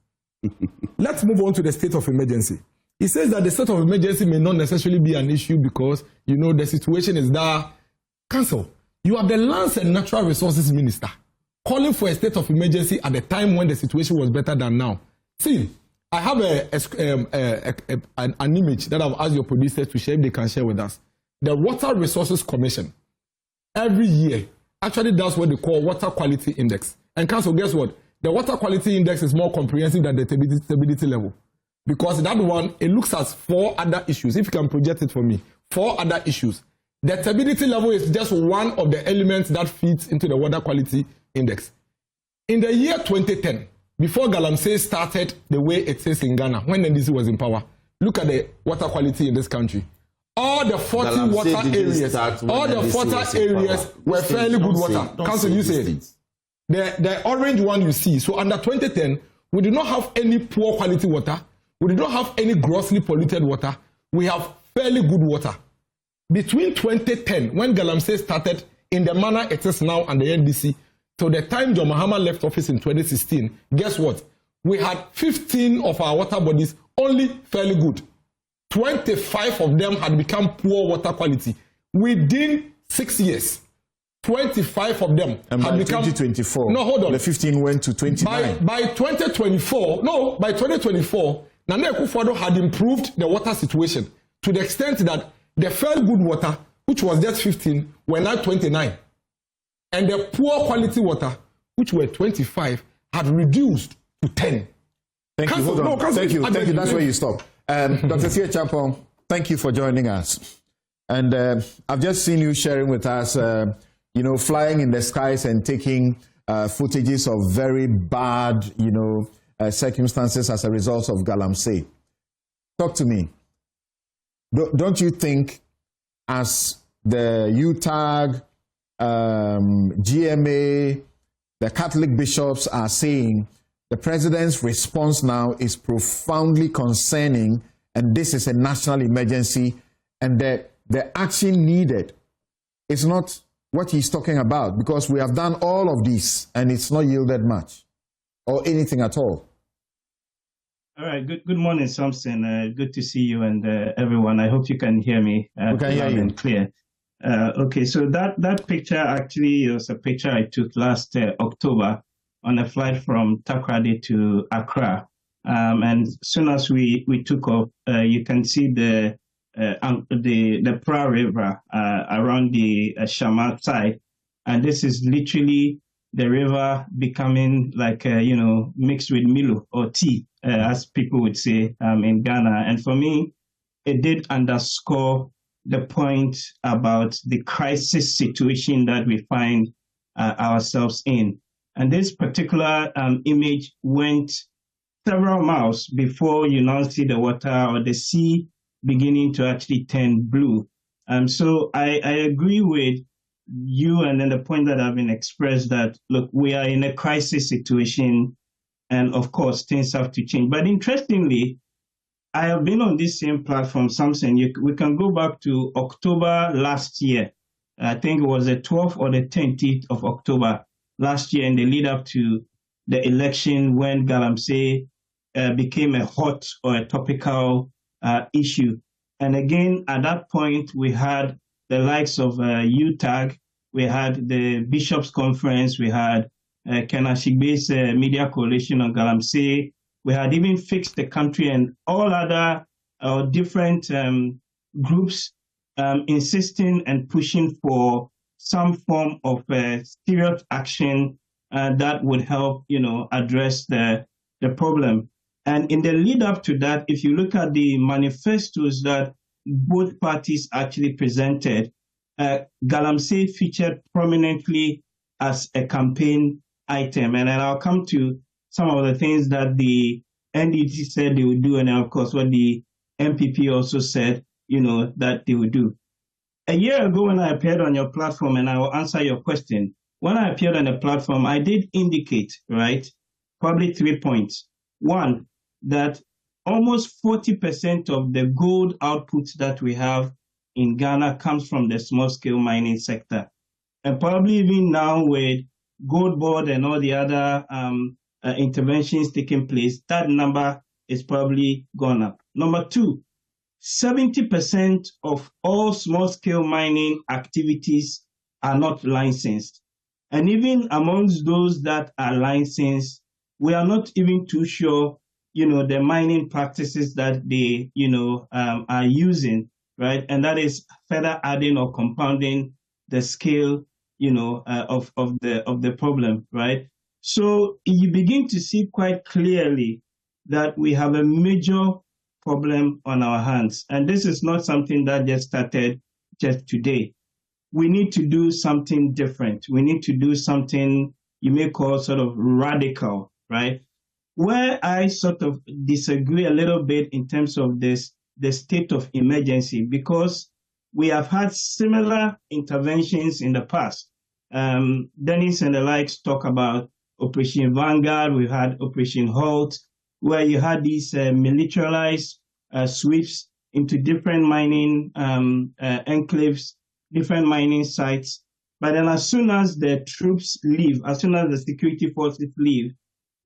Let's move on to the state of emergency. He says that the state of emergency may not necessarily be an issue because, you know, the situation is there. Council, you are the Lands and Natural Resources Minister calling for a state of emergency at the time when the situation was better than now. See, I have an image that I've asked your producers to share if they can share with us. The Water Resources Commission, every year, actually does what they call Water Quality Index. And Council, guess what? The Water Quality Index is more comprehensive than the stability level. Because that one, it looks at 4 other issues. If you can project it for me, 4 other issues. The stability level is just one of the elements that feeds into the Water Quality Index. In the year 2010, before Galamsey started the way it is in Ghana, when NDC was in power, look at the water quality in this country. All the 40 Galamsey water areas, were fairly good water. Council, you say it. The orange one you see. So under 2010, we did not have any poor quality water. We did not have any grossly polluted water. We have fairly good water. Between 2010, when Galamsey started in the manner it is now and the NDC, to the time John Mahama left office in 2016, guess what? We had 15 of our water bodies only fairly good. 25 of them had become poor water quality. Within 6 years, 25 of them had become... 2024, no, hold on. The 15 went to 29. By 2024, Nana Akufo-Addo had improved the water situation to the extent that the fairly good water, which was just 15, were now 29. And the poor quality water, which were 25, had reduced to 10. Thank you. Hold on. Thank you. That's where you stop. Dr. Sia Chapo, thank you for joining us. And I've just seen you sharing with us, flying in the skies and taking footages of very bad, circumstances as a result of Galamsey. Talk to me. Don't you think, as the UTAG, GMA, the Catholic bishops are saying, the president's response now is profoundly concerning, and this is a national emergency, and the action needed is not what he's talking about, because we have done all of this and it's not yielded much or anything at all? All right. Good morning, Samson. Good to see you and everyone. I hope you can hear me. We can hear you. Clear. Okay, so that picture actually was a picture I took last October on a flight from Takoradi to Accra. And as soon as we took off, you can see the Pra River around the Shama side. And this is literally the river becoming like, mixed with Milo or tea, as people would say in Ghana. And for me, it did underscore the point about the crisis situation that we find ourselves in. And this particular image went several miles before you now see the water or the sea beginning to actually turn blue. So I agree with you and then the point that have been expressed that, look, we are in a crisis situation and of course things have to change. But interestingly, I have been on this same platform, Samson. We can go back to October last year. I think it was the 12th or the 10th of October last year in the lead up to the election when Galamsey became a hot or a topical issue. And again, at that point, we had the likes of UTAG, we had the Bishops' Conference, we had Kenashigbe's Media Coalition on Galamsey. We had even Fixed the Country and all other different groups insisting and pushing for some form of serious action that would help, address the problem. And in the lead up to that, if you look at the manifestos that both parties actually presented, Galamsey featured prominently as a campaign item. And then I'll come to some of the things that the NDC said they would do, and of course what the MPP also said, that they would do. A year ago when I appeared on your platform, and I will answer your question, when I appeared on the platform, I did indicate, right, probably 3 points. One, that almost 40% of the gold output that we have in Ghana comes from the small-scale mining sector. And probably even now with Gold Board and all the other interventions taking place, that number is probably gone up. Number two, 70% of all small-scale mining activities are not licensed. And even amongst those that are licensed, we are not even too sure, the mining practices that they, are using, right? And that is further adding or compounding the scale, of the problem, right? So you begin to see quite clearly that we have a major problem on our hands. And this is not something that just started just today. We need to do something different. We need to do something you may call sort of radical, right? Where I sort of disagree a little bit in terms of the state of emergency, because we have had similar interventions in the past. Dennis and the likes talk about Operation Vanguard. We had Operation Halt, where you had these militarized sweeps into different mining enclaves, different mining sites. But then as soon as the troops leave, as soon as the security forces leave,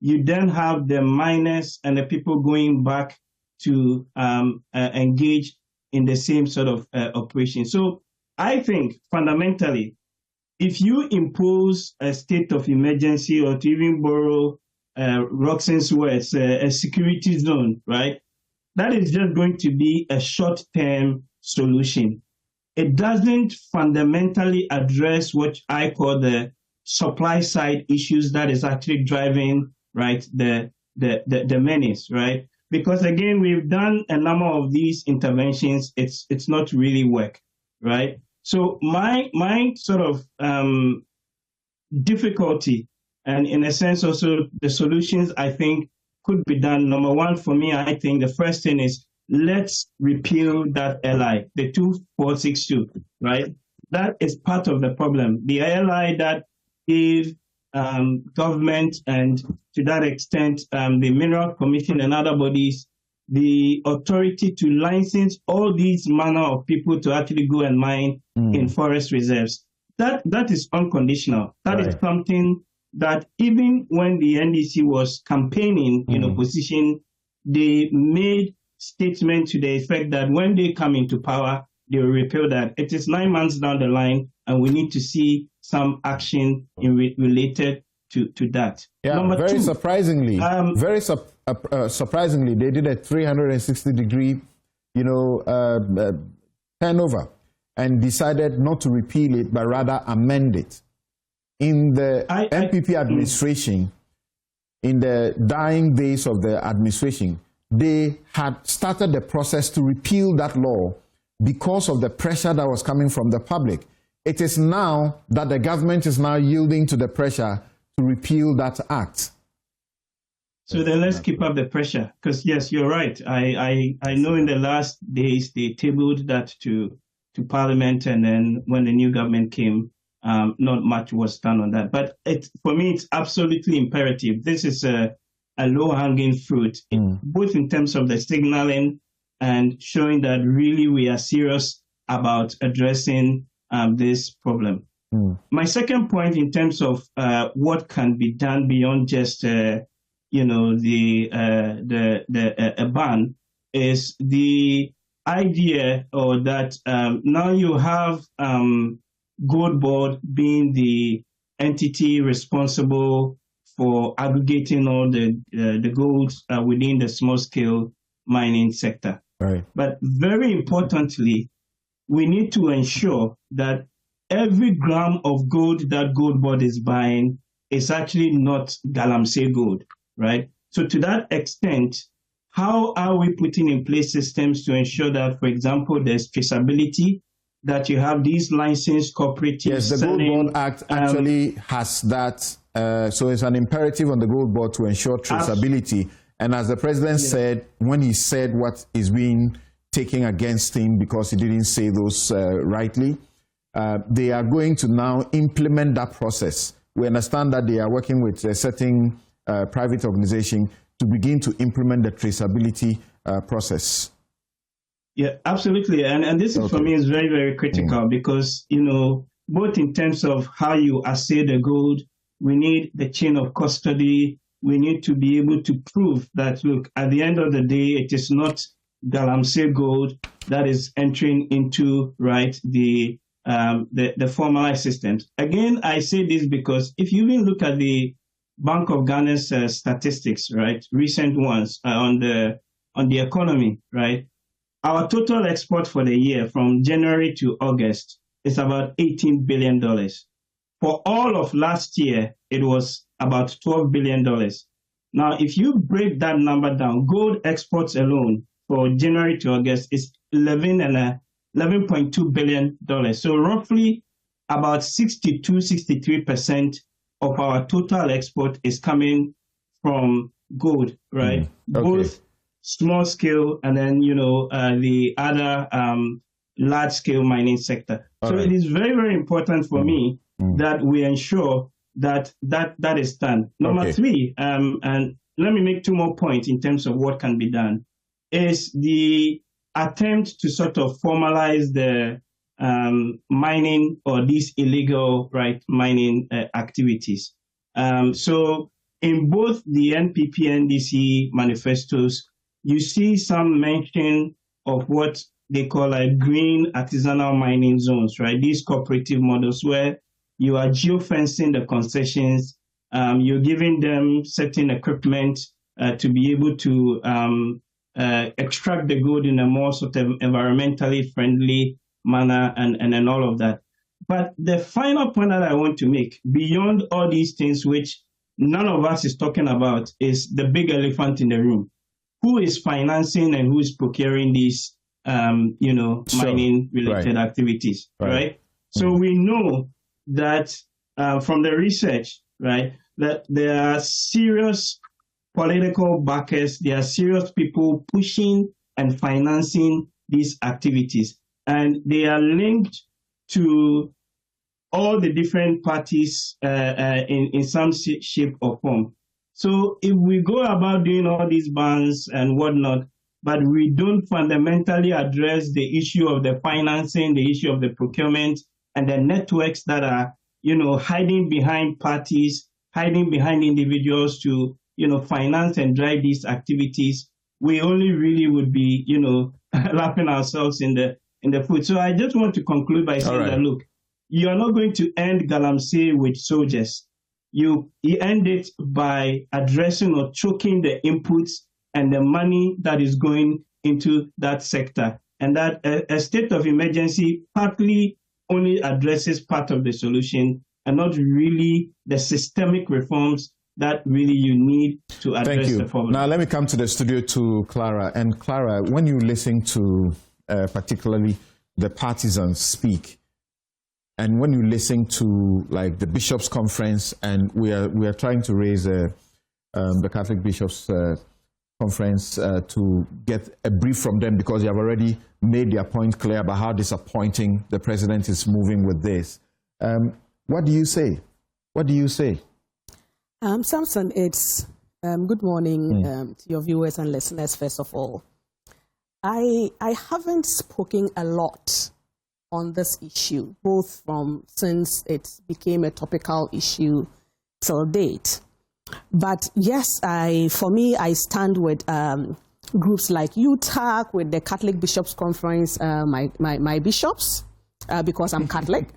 you then have the miners and the people going back to engage in the same sort of operation. So I think fundamentally, if you impose a state of emergency, or to even borrow Roxanne's words, a security zone, right? That is just going to be a short-term solution. It doesn't fundamentally address what I call the supply side issues that is actually driving, right, the menace, right? Because again, we've done a number of these interventions. It's not really work, right? So my sort of difficulty, and in a sense also the solutions I think could be done. Number one, for me, I think the first thing is let's repeal that LI, the 2462, right? That is part of the problem. The LI that gave government and to that extent the Mineral Commission and other bodies the authority to license all these manner of people to actually go and mine in forest reserves. That is unconditional. That is something that even when the NDC was campaigning in opposition, they made statement to the effect that when they come into power, they will repeal that. It is 9 months down the line, and we need to see some action related to that. Yeah, Number very two, surprisingly, surprisingly, they did a 360-degree, turnover, and decided not to repeal it, but rather amend it. In the NPP administration, in the dying days of the administration, they had started the process to repeal that law because of the pressure that was coming from the public. It is now that the government is now yielding to the pressure to repeal that act. So then let's keep up the pressure, because yes, you're right. I know in the last days they tabled that to Parliament, and then when the new government came, not much was done on that. But for me, it's absolutely imperative. This is a low-hanging fruit, both in terms of the signaling and showing that really we are serious about addressing this problem. My second point in terms of what can be done beyond just a ban is the idea, or that now you have Gold Board being the entity responsible for aggregating all the gold within the small-scale mining sector. Right. But very importantly, we need to ensure that every gram of gold that Gold Board is buying is actually not Galamsey gold, right? So to that extent, how are we putting in place systems to ensure that, for example, there's traceability, that you have these licensed cooperatives? Yes, the Gold Board Act actually has that. So it's an imperative on the Gold Board to ensure traceability. And as the president said, when he said what is being taken against him because he didn't say those rightly, they are going to now implement that process. We understand that they are working with a certain private organization to begin to implement the traceability process. Yeah, absolutely. And this is for me is very, very critical because, both in terms of how you assay the gold, we need the chain of custody. We need to be able to prove that, look, at the end of the day, it is not Galamsey gold that is entering into, right, the formalized systems. Again, I say this because if you even look at the Bank of Ghana's statistics, right, recent ones on the economy, right, our total export for the year from January to August is about $18 billion. For all of last year, it was about $12 billion. Now, if you break that number down, gold exports alone for January to August is $11.2 billion. So roughly about 63% of our total export is coming from gold, right? Okay. Both small scale and then, the other large scale mining sector. All right. It is very, very important for me that we ensure that is done. Number three, and let me make two more points in terms of what can be done, is the attempt to sort of formalize the mining or these illegal mining activities. So in both the NPP and NDC manifestos, you see some mention of what they call green artisanal mining zones, right? These cooperative models where you are geofencing the concessions, you're giving them certain equipment to be able to extract the gold in a more sort of environmentally friendly manner and all of that. But the final point that I want to make, beyond all these things which none of us is talking about, is the big elephant in the room. Who is financing and who is procuring these, mining-related activities, right? So we know that from the research, right, that there are serious political backers, there are serious people pushing and financing these activities, and they are linked to all the different parties in some shape or form. So if we go about doing all these bans and whatnot, but we don't fundamentally address the issue of the financing, the issue of the procurement, and the networks that are, hiding behind parties, hiding behind individuals to, finance and drive these activities, we only really would be, laughing ourselves in the foot. So I just want to conclude by saying that, look, you are not going to end Galamsey with soldiers. You end it by addressing or choking the inputs and the money that is going into that sector. And that a state of emergency partly only addresses part of the solution and not really the systemic reforms that really you need to address the problem. Now let me come to the studio to Clara. And Clara, when you listen to particularly the partisans speak, and when you listen to the bishops' conference, and we are trying to raise the Catholic bishops' conference to get a brief from them because they have already made their point clear about how disappointing the president is moving with this. What do you say? What do you say? Samson, it's good morning to your viewers and listeners. First of all, I haven't spoken a lot on this issue, both since it became a topical issue till date. But yes, for me, I stand with groups like UTAC, with the Catholic Bishops' Conference, my bishops, because I'm Catholic,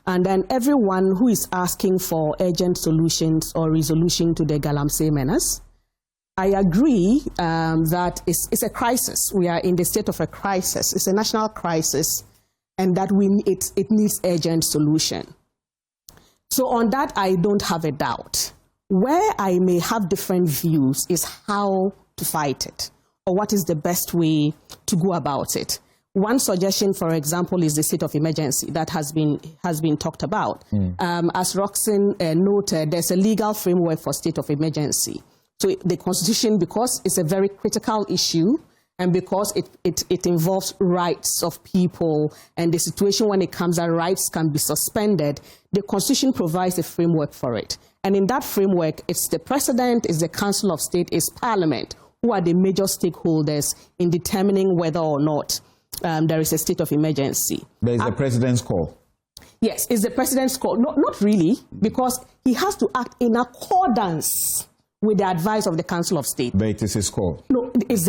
and then everyone who is asking for urgent solutions or resolution to the Galamsey menace. I agree that it's a crisis. We are in the state of a crisis. It's a national crisis, and that it needs urgent solution. So on that, I don't have a doubt. Where I may have different views is how to fight it, or what is the best way to go about it. One suggestion, for example, is the state of emergency that has been talked about. As Roxanne noted, there's a legal framework for state of emergency. So the Constitution, because it's a very critical issue, and because it involves rights of people and the situation when it comes that rights can be suspended, the Constitution provides a framework for it. And in that framework, it's the President, it's the Council of State, it's Parliament who are the major stakeholders in determining whether or not there is a state of emergency. There is the president's call. Yes, it's the president's call. No, not really, because he has to act in accordance with the advice of the Council of State. But it is his call. No, it's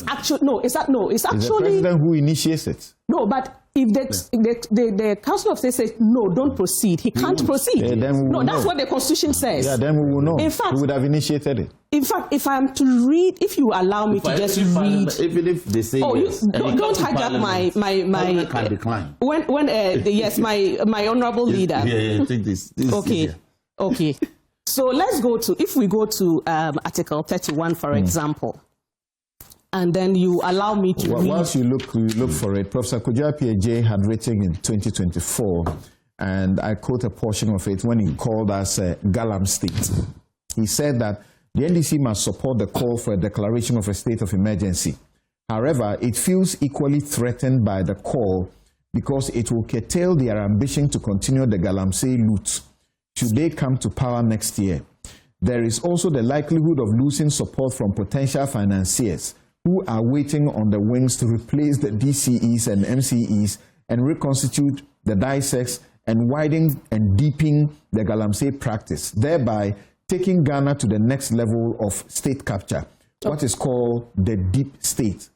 actually no. It's actually it's the president who initiates it. No, but if the Council of State says no, don't proceed, he can't proceed. Yeah, then we will that's know. what the Constitution says. Yeah, then we will know. In fact, we would have initiated it. In fact, if I'm to read, if you allow me to just read, even if they say yes, don't hijack my can decline. When yes, my honourable leader. Yeah, take this. Okay. So let's go to, if we go to Article 31, for example, and then you allow me to read. Whilst you look for it, Professor Kojo Appiah had written in 2024, and I quote a portion of it when he called us Galamsey. He said that the NDC must support the call for a declaration of a state of emergency. However, it feels equally threatened by the call because it will curtail their ambition to continue the Galamsey loot should they come to power next year. There is also the likelihood of losing support from potential financiers who are waiting on the wings to replace the DCEs and MCEs and reconstitute the DISEX and widen and deepen the Galamsey practice, thereby taking Ghana to the next level of state capture, what is called the deep state.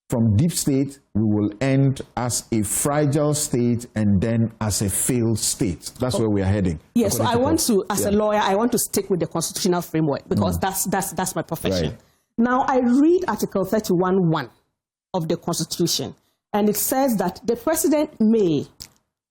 From deep state, we will end as a fragile state and then as a failed state. That's where we are heading. Yes, so I want to, as a lawyer, I want to stick with the constitutional framework because that's my profession. Right. Now, I read Article 31(1) of the Constitution, and it says that the president may,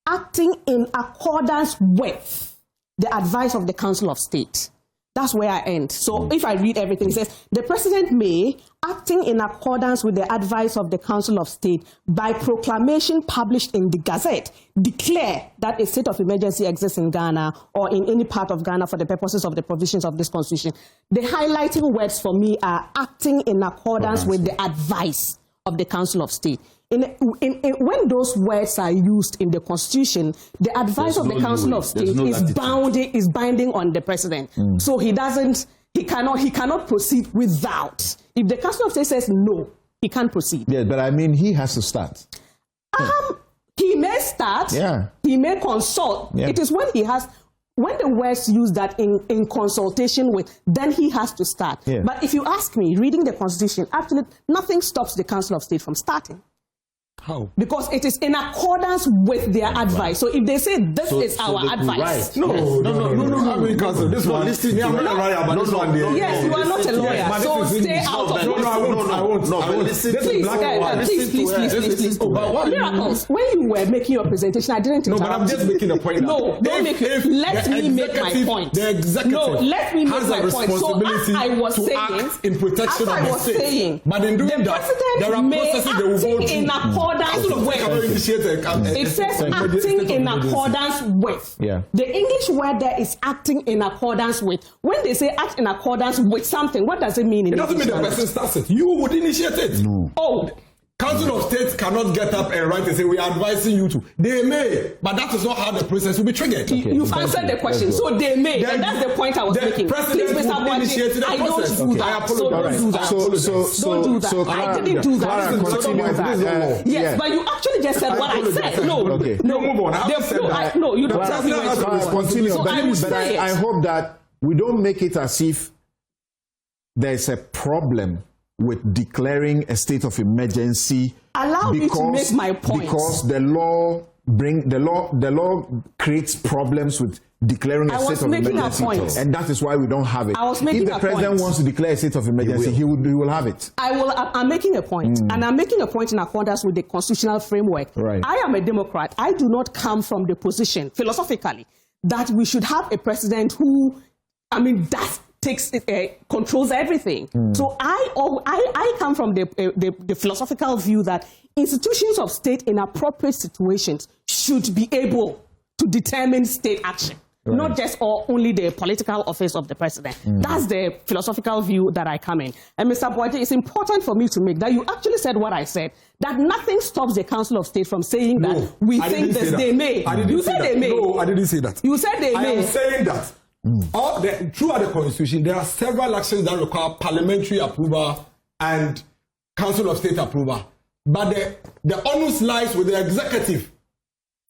acting in accordance with the advice of the Council of State. That's where I end. So if I read everything, it says, the president may, acting in accordance with the advice of the Council of State, by proclamation published in the Gazette, declare that a state of emergency exists in Ghana or in any part of Ghana for the purposes of the provisions of this Constitution. The highlighting words for me are acting in accordance with the advice of the Council of State. When those words are used in the Constitution, the advice of the Council of State is binding on the president. So he cannot proceed without. If the Council of State says no, he can't proceed. Yeah, but I mean, he has to start. He may start. Yeah. He may consult. Yeah. It is when the words use that in consultation with, then he has to start. Yeah. But if you ask me, reading the Constitution, actually nothing stops the Council of State from starting. How? Because it is in accordance with their advice. So if they say this is our advice. No. I mean, Council, this one. I'm not a lawyer, but this one. Yes, you are not a lawyer. So stay out of it. I won't. Please. Miracles, when you were making your presentation, I didn't interrupt. No, but I'm just making a point. No, don't make it. Let me make my point. The executive let me make my point. So as I was saying, act in protection of the state. But in doing that, there are processes they will go through. It says acting in accordance with. Yeah. The English word there is acting in accordance with. When they say act in accordance with something, what does it mean? It doesn't mean the person starts it. You would initiate it. No. Oh. Council of States cannot get up and write and say, we are advising you to. They may, but that is not how the process will be triggered. Okay. You've answered the question. So they may, and that's the point I was making. Please, Mr. Boachi, I don't do that. So don't do that. Don't do that. I didn't do that. So don't do that. Yes, but you actually just said what I said. No, move on. No, you don't tell me where to continue. So I will say I hope that we don't make it as if there's a problem with declaring a state of emergency. Allow me to make my point. Because the law creates problems with declaring a state of emergency, and that is why we don't have it. If the president wants to declare a state of emergency, he will have it. I'm making a point, and I'm making a point in accordance with the constitutional framework. Right. I am a Democrat. I do not come from the position philosophically that we should have a president who, controls everything. So I come from the philosophical view that institutions of state in appropriate situations should be able to determine state action. Right. Not just or only the political office of the president. That's the philosophical view that I come in. And Mr. Boachi, it's important for me to make that you actually said what I said, that nothing stops the Council of State from saying that we think that they may. You said they may. No, I didn't say that. You said they may. I am saying that Throughout the constitution, there are several actions that require parliamentary approval and Council of State approval. But the onus lies with the executive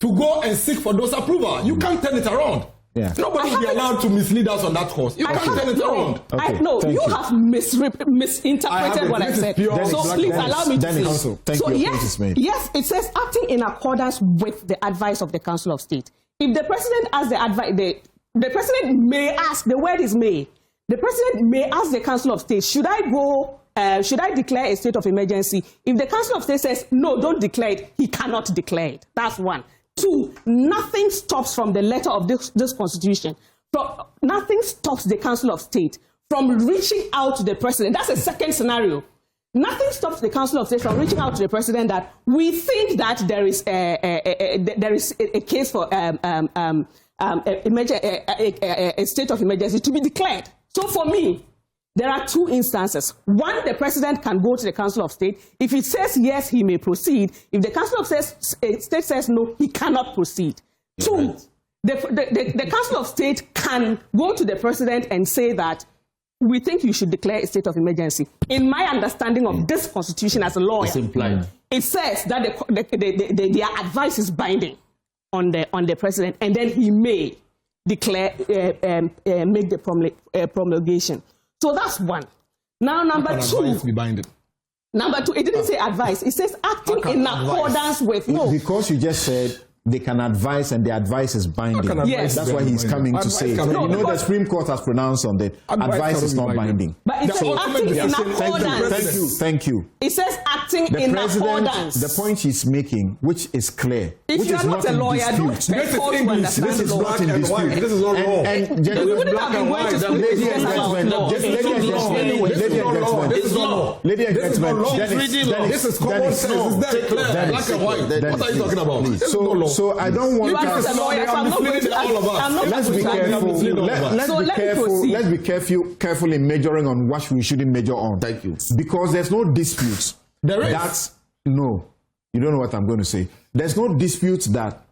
to go and seek for those approval. You can't turn it around. Yeah. Nobody will be allowed to mislead us on that course. You can't turn it around. You have misinterpreted what I said. So please allow me to say. Yes, it says acting in accordance with the advice of the Council of State. If the president asks the advice, the president may ask, the word is may. The president may ask the Council of State, should I declare a state of emergency? If the Council of State says, no, don't declare it, he cannot declare it. That's one. Two, nothing stops from the letter of this constitution. Nothing stops the Council of State from reaching out to the president. That's a second scenario. Nothing stops the Council of State from reaching out to the president that we think that there is a case for a state of emergency to be declared. So for me, there are two instances. One, the president can go to the Council of State. If he says yes, he may proceed. If the Council of State says no, he cannot proceed. Two, the Council of State can go to the president and say that we think you should declare a state of emergency. In my understanding of this constitution as a lawyer, it's implied. It says that their advice is binding on the president, and then he may declare, make the promulgation. So that's one. Now, number two. Number two, it didn't say advice. It says acting in accordance with. No. Because you just said they can advise and the advice is binding. Yes. That's why he's coming to say it. The Supreme Court has pronounced on that. Advice is not binding. But it says acting in accordance. Thank you. It says acting in accordance. The point he's making, which is clear, if which you're is not a lawyer, don't expect to understand this is not in dispute. This is not law. And we wouldn't have been going to school to discuss about law. Ladies and gentlemen, this is common sense. It's there clear, black and white. What are you talking about? This is not law. So I don't want us. Let's be careful. Let's be careful in measuring on what we shouldn't measure on. Thank you. Because there's no dispute. There is. No. You don't know what I'm going to say. There's no dispute that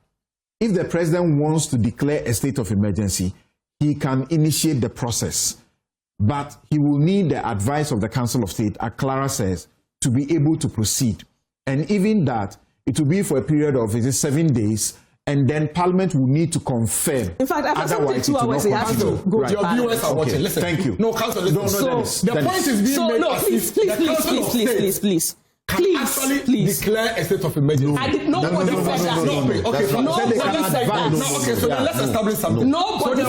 if the president wants to declare a state of emergency, he can initiate the process. But he will need the advice of the Council of State, as Clara says, to be able to proceed. And even that, it will be for a period of 7 days, and then Parliament will need to confirm. In fact, after 72 hours, he has to go to Your viewers are watching. Listen. Thank you. No, Council, listen. So, the point is being made as please. Please declare a state of emergency. I did nobody said that. Nobody said that. Okay, so then let's establish something. Nobody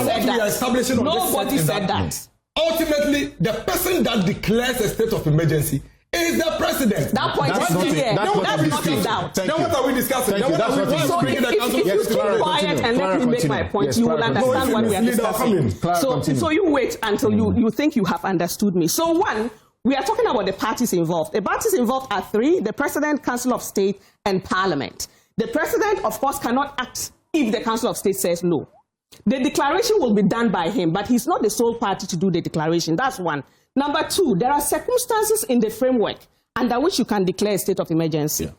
said that. Ultimately, the person that declares a state of emergency is the president. That point is clear. That's not in doubt. Then what are we discussing? So if you keep quiet and let me make my point, you will understand what we are discussing. So you wait until you think you have understood me. So one, we are talking about the parties involved. The parties involved are three: the President, Council of State, and Parliament. The President, of course, cannot act if the Council of State says no. The declaration will be done by him, but he's not the sole party to do the declaration. That's one. Number two, there are circumstances in the framework under which you can declare a state of emergency. Yeah.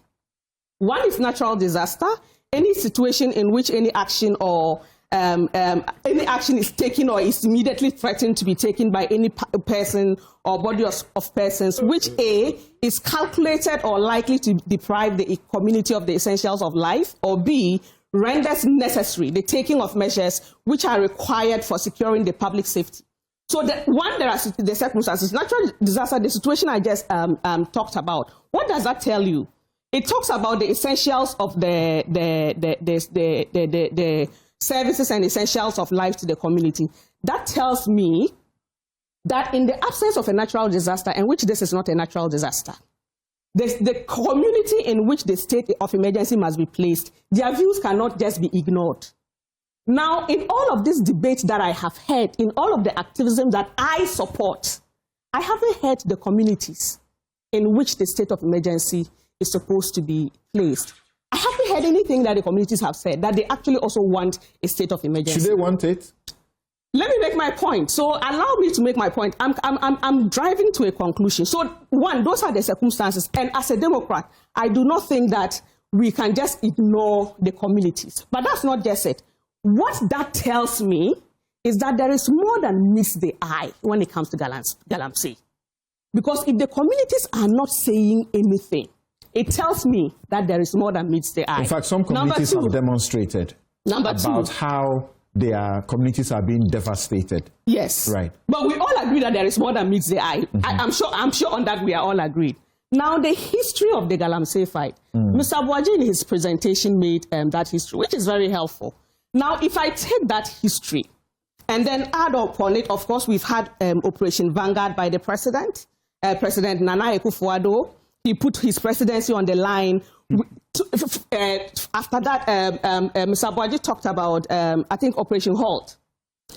One is natural disaster, any situation in which any action or any action is taken or is immediately threatened to be taken by any person or body of persons, which A, is calculated or likely to deprive the community of the essentials of life, or B, renders necessary the taking of measures which are required for securing the public safety. So there are the circumstances. Natural disaster, the situation I just talked about. What does that tell you? It talks about the essentials of the services and essentials of life to the community. That tells me that in the absence of a natural disaster, in which this is not a natural disaster, the community in which the state of emergency must be placed, their views cannot just be ignored. Now, in all of this debate that I have heard, in all of the activism that I support, I haven't heard the communities in which the state of emergency is supposed to be placed. I haven't heard anything that the communities have said, that they actually also want a state of emergency. Should they want it? Let me make my point. So allow me to make my point. I'm driving to a conclusion. So one, those are the circumstances. And as a Democrat, I do not think that we can just ignore the communities. But that's not just it. What that tells me is that there is more than meets the eye when it comes to Galamsey. Because if the communities are not saying anything, it tells me that there is more than meets the eye. In fact, some communities have demonstrated about how their communities are being devastated. Yes. Right. But we all agree that there is more than meets the eye. I'm sure on that we are all agreed. Now, the history of the Galamsey fight, Mr. Abuaji in his presentation made that history, which is very helpful. Now, if I take that history and then add upon it, of course, we've had Operation Vanguard by the president, President Nana Akufo-Addo. He put his presidency on the line. After that, Mr. Abuaji talked about, I think, Operation Halt.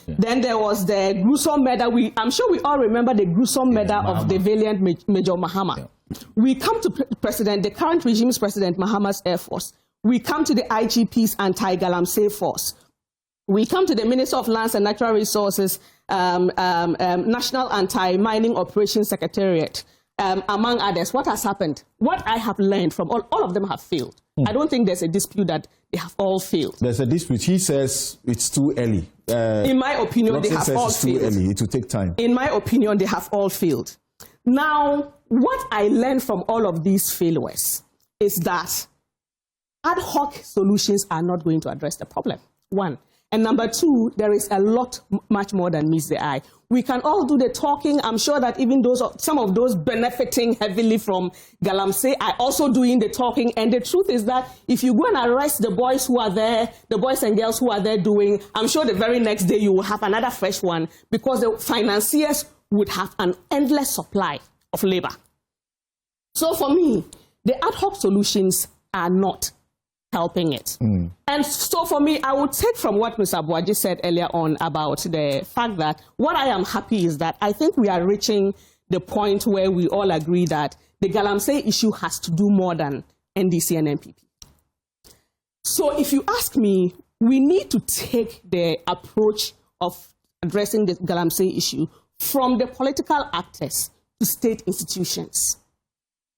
Yeah. Then there was the gruesome murder. I'm sure we all remember the gruesome murder of the valiant Major Mahama. Yeah. We come to the current regime's President Mahama's Air Force. We come to the IGP's anti-Galamsey force. We come to the Minister of Lands and Natural Resources, National Anti-Mining Operations Secretariat, among others. What has happened? What I have learned from all of them have failed. I don't think there's a dispute that they have all failed. There's a dispute. He says it's too early. In my opinion, they have all failed. It's too early. It will take time. In my opinion, they have all failed. Now, what I learned from all of these failures is that ad hoc solutions are not going to address the problem, one. And number two, there is a lot, much more than meets the eye. We can all do the talking. I'm sure that even some of those benefiting heavily from Galamsey are also doing the talking. And the truth is that if you go and arrest the boys who are there, the boys and girls who are there doing, I'm sure the very next day you will have another fresh one because the financiers would have an endless supply of labor. So for me, the ad hoc solutions are not helping it. And so for me, I would take from what Mr. Abuaji said earlier on about the fact that what I am happy is that I think we are reaching the point where we all agree that the Galamsey issue has to do more than NDC and NPP. So if you ask me, we need to take the approach of addressing the Galamsey issue from the political actors to state institutions.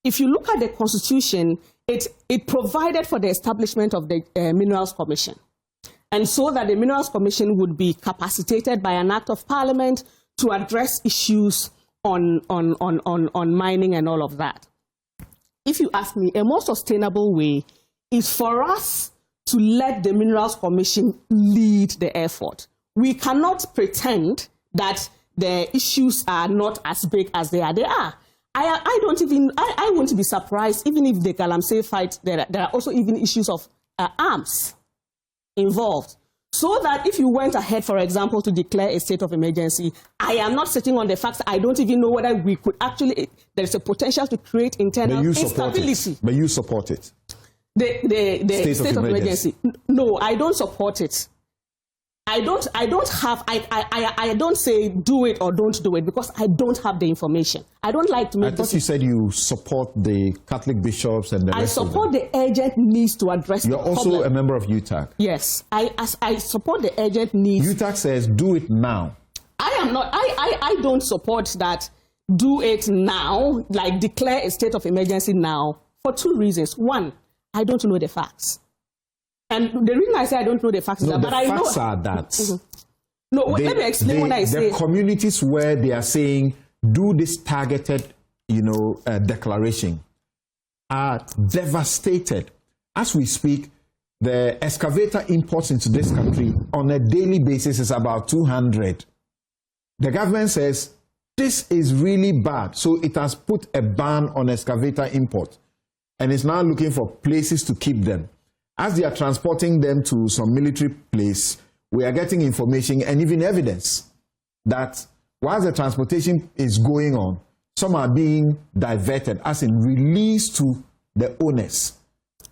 If you look at the Constitution, it provided for the establishment of the Minerals Commission. And so that the Minerals Commission would be capacitated by an act of parliament to address issues on mining and all of that. If you ask me, a more sustainable way is for us to let the Minerals Commission lead the effort. We cannot pretend that the issues are not as big as they are. They are. I won't be surprised, even if the Galamsey fight, there are also even issues of arms involved. So that if you went ahead, for example, to declare a state of emergency, I am not sitting on the facts. I don't even know whether we could actually, there's a potential to create internal instability. But you support it? The state of emergency. No, I don't support it. I don't say do it or don't do it because I don't have the information. I don't like to make... I thought you said you support the Catholic bishops and the rest of them. I support the urgent needs to address the problem. You're also a member of UTAG. Yes, I support the urgent needs. UTAG says do it now. I am not... I don't support that do it now, like declare a state of emergency now, for two reasons. One, I don't know the facts. And the reason I say I don't know the facts is that, but I know... the facts are that... No, let me explain what I say. The communities where they are saying, do this targeted, declaration, are devastated. As we speak, the excavator imports into this country on a daily basis is about 200. The government says, this is really bad. So it has put a ban on excavator import. And is now looking for places to keep them. As they are transporting them to some military place, we are getting information and even evidence that while the transportation is going on, some are being diverted, as in released to the owners.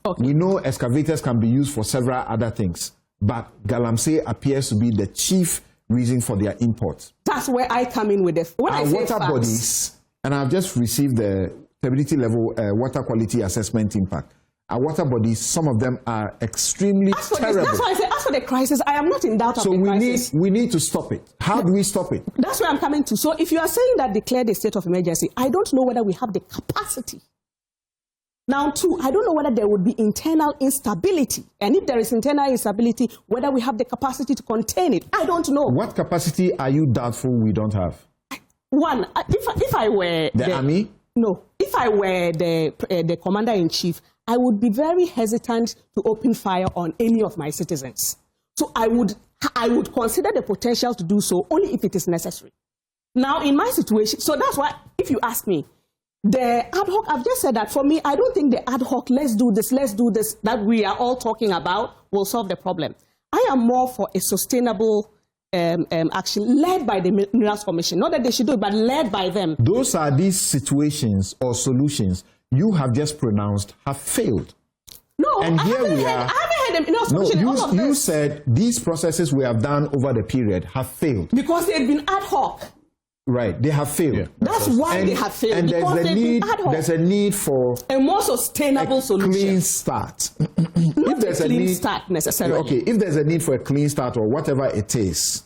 Okay. We know excavators can be used for several other things, but Galamsey appears to be the chief reason for their import. That's where I come in with it. Our water bodies, and I've just received the stability level water quality assessment impact. Our water bodies, some of them are extremely terrible. That's why I say, as for the crisis, I am not in doubt of the crisis. So we need to stop it. How do we stop it? That's where I'm coming to. So if you are saying that declare the state of emergency, I don't know whether we have the capacity Now, two, I don't know whether there would be internal instability. And if there is internal instability, whether we have the capacity to contain it. I don't know. What capacity are you doubtful we don't have? One, if I were... The army? No. If I were the commander-in-chief, I would be very hesitant to open fire on any of my citizens. So I would consider the potential to do so only if it is necessary. Now, in my situation, so that's why, if you ask me, the ad hoc, I've just said that for me, I don't think the ad hoc, let's do this, that we are all talking about will solve the problem. I am more for a sustainable action led by the Minerals Commission. Not that they should do it, but led by them. Those are these situations or solutions you have just pronounced have failed. No, and I haven't heard the Minerals Commission in all of this. You said these processes we have done over the period have failed. Because they've been ad hoc. Right, they have failed. Yeah. That's why they have failed. And there's a need for a more sustainable solution. Clean start. Not if a clean start necessarily. Okay, if there's a need for a clean start or whatever it is,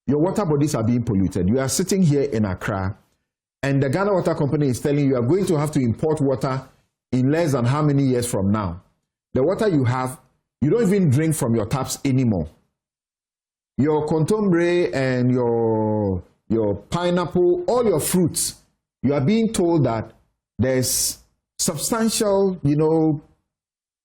your water bodies are being polluted. You are sitting here in Accra, and the Ghana Water Company is telling you are going to have to import water in less than how many years from now. The water you have, you don't even drink from your taps anymore. Your contombre and your pineapple, all your fruits, you are being told that there's substantial,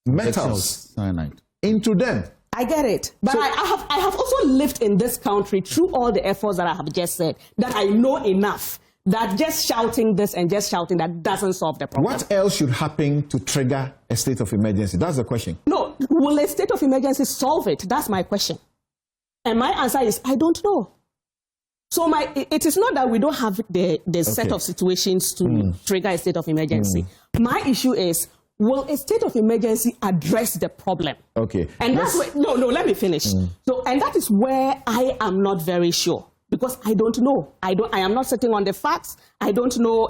metals cyanide into them. I get it. But so, I have also lived in this country through all the efforts that I have just said, that I know enough that just shouting this and just shouting that doesn't solve the problem. What else should happen to trigger a state of emergency? That's the question. No, will a state of emergency solve it? That's my question. And my answer is, I don't know. So it is not that we don't have the set of situations to trigger a state of emergency. My issue is, will a state of emergency address the problem? Okay. And that's where, no, let me finish. So, and that is where I am not very sure, because I don't know. I am not sitting on the facts. I don't know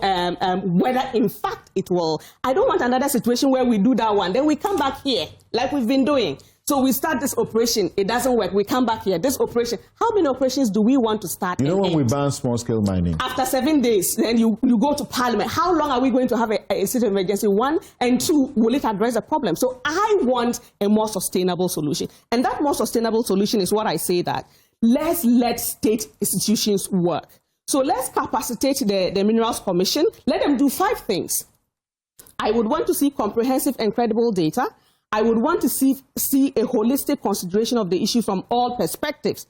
whether in fact it will. I don't want another situation where we do that one, then we come back here like we've been doing. So we start this operation, it doesn't work, we come back here. This operation, how many operations do we want to start? You know when we ban small-scale mining? After 7 days, then you go to Parliament. How long are we going to have a state of emergency? One, and two, will it address the problem? So I want a more sustainable solution. And that more sustainable solution is what I say that let's let state institutions work. So let's capacitate the Minerals Commission. Let them do 5 things. I would want to see comprehensive and credible data. I would want to see a holistic consideration of the issue from all perspectives.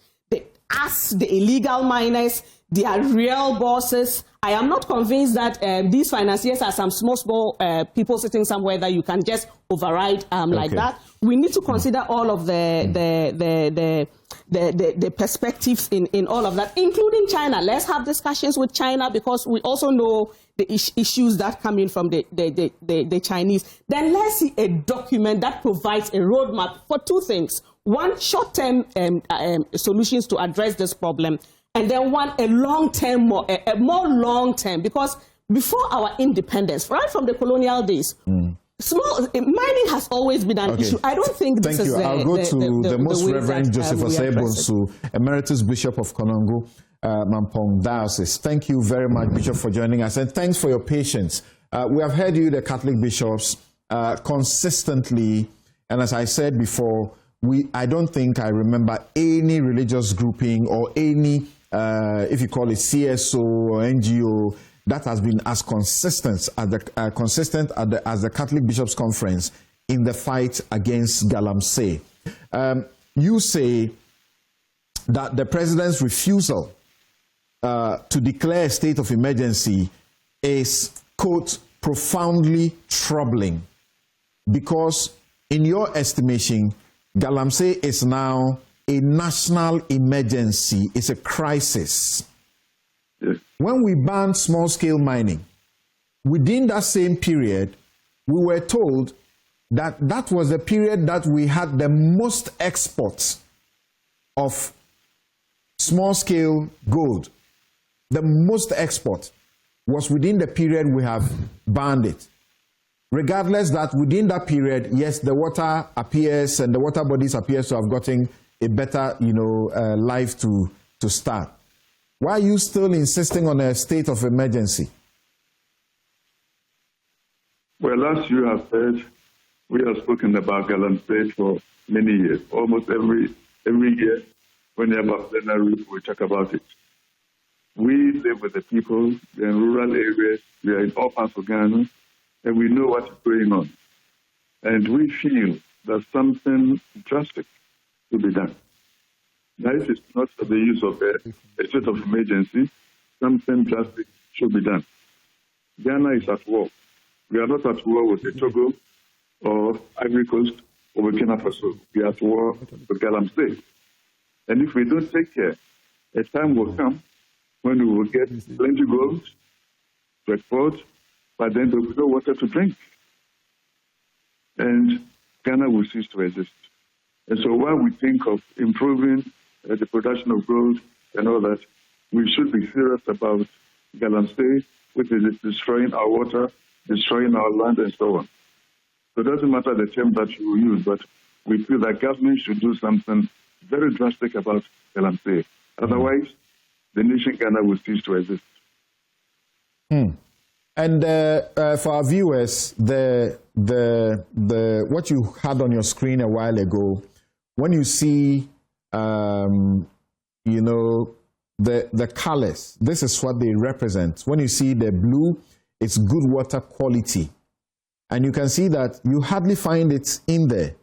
Us, the illegal miners, their real bosses. I am not convinced that these financiers are some small people sitting somewhere that you can just override like that. We need to consider all of the perspectives in all of that, including China. Let's have discussions with China, because we also know the issues that come in from the Chinese. Then let's see a document that provides a roadmap for 2 things. One, short-term solutions to address this problem, and then one, a long-term, a more long-term, because before our independence, right from the colonial days, mining has always been an issue. I don't think this is I'll go to the Most Reverend Joseph Osei-Bonsu, Emeritus Bishop of Konongo, Mampong Diocese. Thank you very much, Bishop, for joining us, and thanks for your patience. We have heard you, the Catholic bishops, consistently, and as I said before, I don't think I remember any religious grouping or any, if you call it CSO or NGO, that has been as consistent as the Catholic Bishops' Conference in the fight against Galamsey. You say that the president's refusal to declare a state of emergency is, quote, profoundly troubling, because in your estimation, Galamsey is now a national emergency. It's a crisis. When we banned small-scale mining, within that same period, we were told that that was the period that we had the most exports of small-scale gold. The most export was within the period we have banned it. Regardless that within that period, yes, the water appears and the water bodies appears to have gotten a better, life to start. Why are you still insisting on a state of emergency? Well, as you have said, we have spoken about Galamsey for many years. Almost every year, whenever plenary, we talk about it. We live with the people, we're in rural areas, we are in all parts of Ghana, and we know what's going on. And we feel that something drastic should be done. Now, if it's not the use of a state of emergency, something drastic should be done. Ghana is at war. We are not at war with the Togo or Ivory Coast or Burkina Faso. We are at war with Galamsey. And if we don't take care, a time will come when we will get plenty gold to export, but then there will be no water to drink. And Ghana will cease to exist. And so while we think of improving the production of gold and all that, we should be serious about Galamsey, which is destroying our water, destroying our land, and so on. So it doesn't matter the term that you use, but we feel that government should do something very drastic about Galamsey. Otherwise, the nation Ghana will cease to exist. And for our viewers, what you had on your screen a while ago, when you see, the colors, this is what they represent. When you see the blue, it's good water quality. And you can see that you hardly find it in there.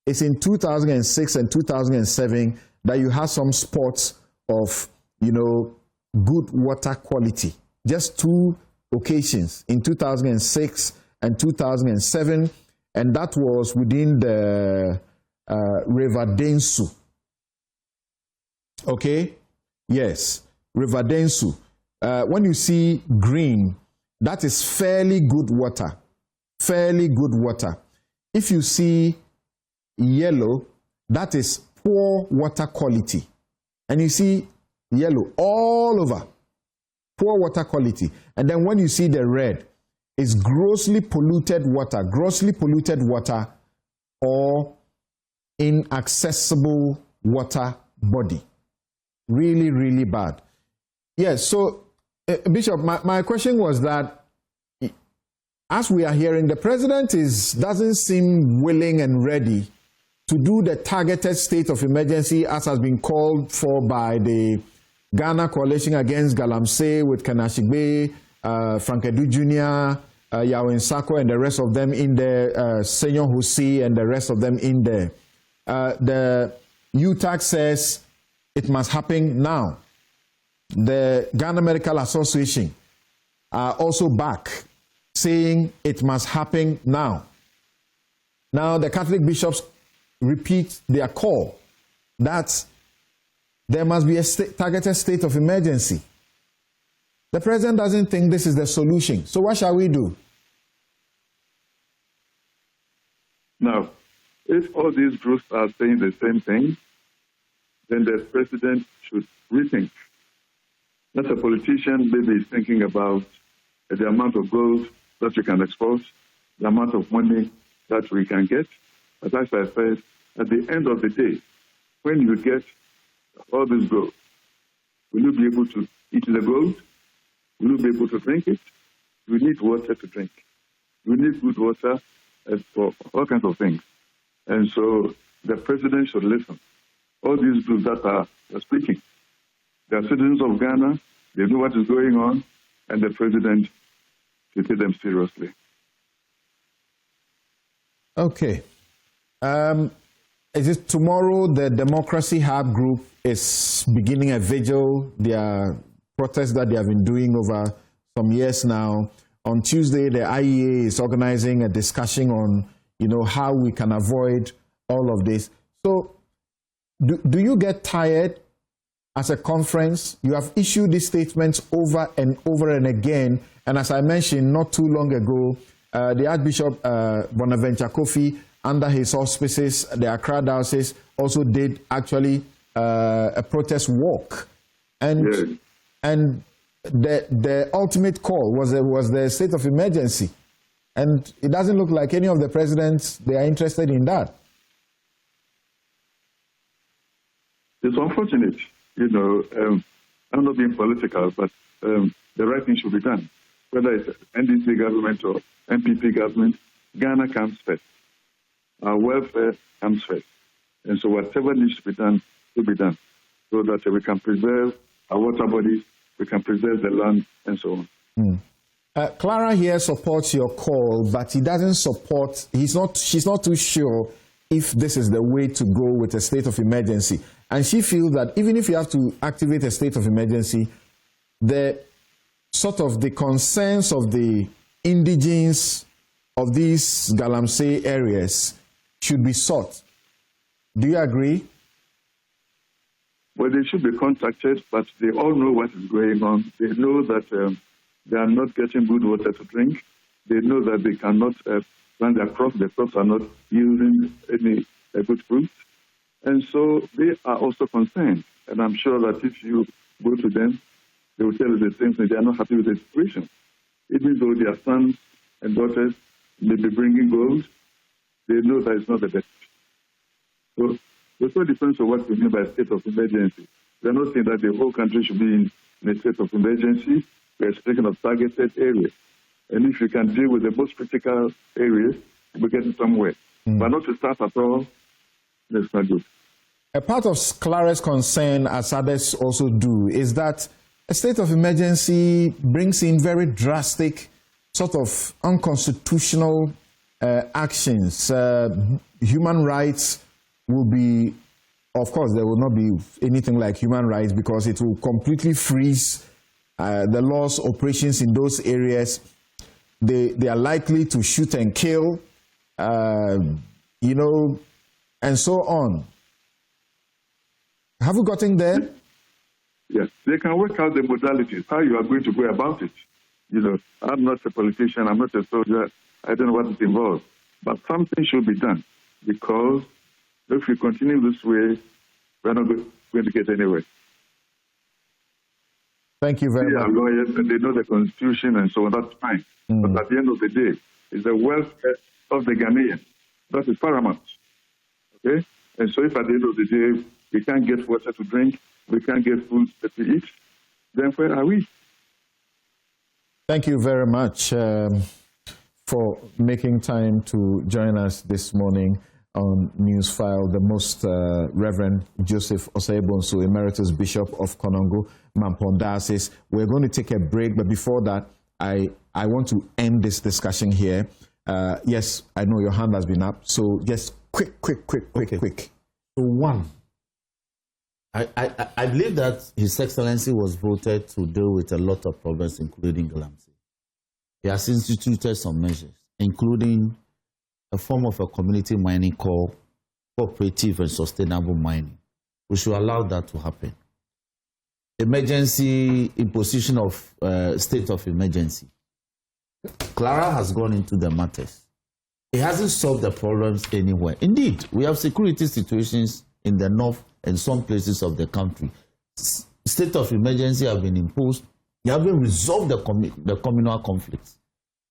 It's in 2006 and 2007 that you have some spots of, good water quality. Just 2 occasions, in 2006 and 2007, and that was within the River Densu. Okay? Yes, River Densu. When you see green, that is fairly good water. Fairly good water. If you see yellow, that is poor water quality. And you see yellow all over, poor water quality. And then when you see the red, it's grossly polluted water or inaccessible water body. Really, really bad. Yes, so Bishop, my question was that as we are hearing, the president doesn't seem willing and ready to do the targeted state of emergency as has been called for by the Ghana Coalition Against Galamsey with Kanashigbe, Frank Edu Jr., Yawin Sako, and the rest of them in there, Senyor Husi, and the rest of them in there. The UTAC says it must happen now. The Ghana Medical Association are also back, saying it must happen now. Now, the Catholic bishops repeat their call that there must be a targeted state of emergency. The president doesn't think this is the solution. So what shall we do? Now, if all these groups are saying the same thing, then the president should rethink. As a politician, maybe he's thinking about the amount of gold that we can export, the amount of money that we can get. But as I said, at the end of the day, when you get all this gold, will you be able to eat the gold? Will you be able to drink it? You need water to drink. You need good water for all kinds of things. And so the president should listen. All these groups that are speaking, they are citizens of Ghana, they know what is going on, and the president should take them seriously. Okay. Is it tomorrow the Democracy Hub group is beginning a vigil, their protest that they have been doing over some years now? On Tuesday, the IEA is organizing a discussion on, how we can avoid all of this. So, do you get tired as a conference? You have issued these statements over and again. And as I mentioned not too long ago, the Archbishop Bonaventure Kofi, under his auspices, the Accra Diocese also did actually a protest walk. And the ultimate call was the state of emergency. And it doesn't look like any of the presidents, they are interested in that. It's unfortunate, I'm not being political, but the right thing should be done. Whether it's NDC government or MPP government, comes first. Our welfare comes first. And so whatever needs to be done will be done so that we can preserve our water bodies, we can preserve the land, and so on. Clara here supports your call, but he doesn't support, she's not too sure if this is the way to go with a state of emergency. And she feels that even if you have to activate a state of emergency, the concerns of the indigenes of these Galamsey areas should be sought. Do you agree? Well, they should be contacted, but they all know what is going on. They know that they are not getting good water to drink. They know that they cannot plant their crops. The crops are not yielding any good fruit. And so they are also concerned. And I'm sure that if you go to them, they will tell you the same thing. They are not happy with the situation. Even though their sons and daughters may be bringing gold, they know that it's not the best. So it also depends on what we mean by state of emergency. We are not saying that the whole country should be in a state of emergency. We are speaking of targeted areas. And if you can deal with the most critical areas, we're getting somewhere. But not to start at all, that's not good. A part of Clara's concern, as others also do, is that a state of emergency brings in very drastic, sort of unconstitutional actions. Human rights will be, of course, there will not be anything like human rights because it will completely freeze the law's operations in those areas. They are likely to shoot and kill, and so on. Have you gotten there? Yes, they can work out the modalities, how you are going to go about it. I'm not a politician, I'm not a soldier, I don't know what is involved. But something should be done because if we continue this way, we're not going to get anywhere. Thank you very much. They are lawyers and they know the Constitution and so on, that's fine. But at the end of the day, it's the welfare of the Ghanaian. That is paramount. Okay? And so if at the end of the day, we can't get water to drink, we can't get food to eat, then where are we? Thank you very much for making time to join us this morning on Newsfile. The Most Reverend Joseph Osei-Bonsu, Emeritus Bishop of Konongo, Mampong Diocese. We're going to take a break, but before that, I want to end this discussion here. Yes, I know your hand has been up, so just quick. So one, I believe that His Excellency was voted to deal with a lot of problems, including Galamsey. He has instituted some measures, including a form of a community mining called cooperative and sustainable mining. We should allow that to happen. Emergency, imposition of state of emergency. Clara has gone into the matters. It hasn't solved the problems anywhere. Indeed, we have security situations in the north and some places of the country. State of emergency have been imposed. They haven't resolved the communal conflicts.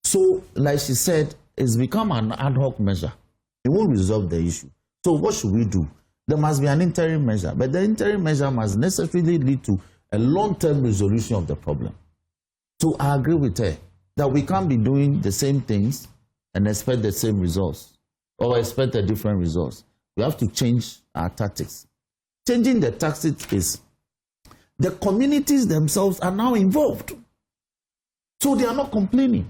So, like she said, it's become an ad hoc measure. It won't resolve the issue. So what should we do? There must be an interim measure, but the interim measure must necessarily lead to a long-term resolution of the problem. So I agree with her that we can't be doing the same things and expect the same results or expect a different results. We have to change our tactics. Changing the tactics is the communities themselves are now involved. So they are not complaining.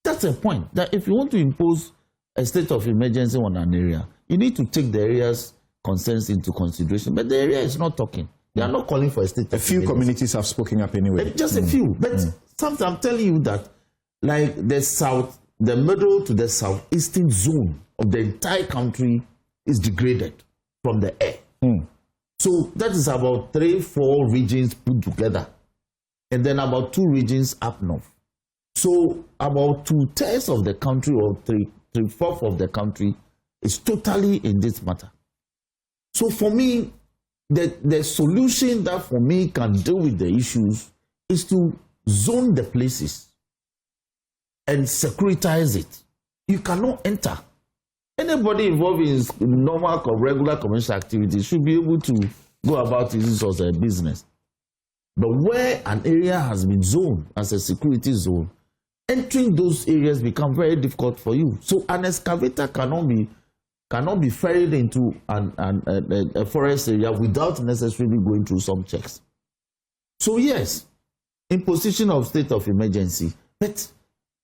That's the point, that if you want to impose a state of emergency on an area, you need to take the area's concerns into consideration. But the area is not talking. They are not calling for a state of emergency. A few communities have spoken up anyway. Just a few. But sometimes I'm telling you that, like the south, the middle to the southeastern zone of the entire country is degraded from the air. So that is about 3-4 regions put together. And then about 2 regions up north. So about 2/3 of the country or 3/4 of the country is totally in this matter. So for me, the solution that for me can deal with the issues is to zone the places and securitize it. You cannot enter. Anybody involved in normal or regular commercial activities should be able to go about this as a business. But where an area has been zoned as a security zone, entering those areas become very difficult for you. So an excavator cannot be ferried into a forest area without necessarily going through some checks. So yes, imposition of state of emergency, but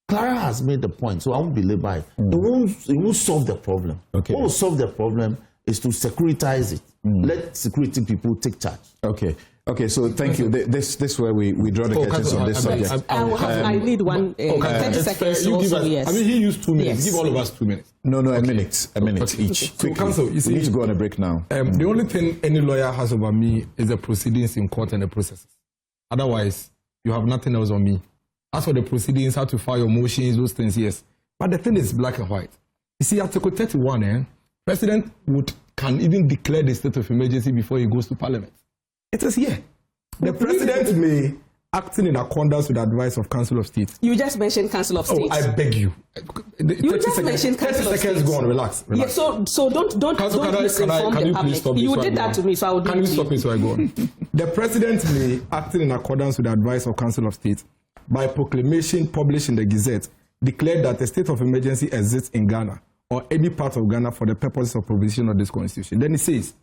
Clara has made the point, so I won't belabor it. It won't solve the problem. Okay. What will solve the problem is to securitize it. Let security people take charge. Okay. Okay, so thank you. This is where we draw the curtains on this subject. I need 30 seconds. You give us, yes. I mean, he used 2 minutes. Yes. Give all of us 2 minutes. No, a minute each. So, counsel, you see, we need to go on a break now. The only thing any lawyer has over me is the proceedings in court and the processes. Otherwise, you have nothing else on me. As for the proceedings, how to file your motions, those things, yes. But the thing is black and white. You see, Article 31, President can even declare the state of emergency before he goes to Parliament. It is here. The President may, acting in accordance with the advice of Council of State. You just mentioned Council of State. Oh, I beg you. You just mentioned Council of State. 30 seconds, go on, relax. Yeah, so don't misinform the public. You did that to me, so I will do it to you. Can you stop me so I go on? The President may, acting in accordance with the advice of Council of State, by proclamation published in the Gazette, declare that a state of emergency exists in Ghana or any part of Ghana for the purposes of provision of this Constitution. Then it says,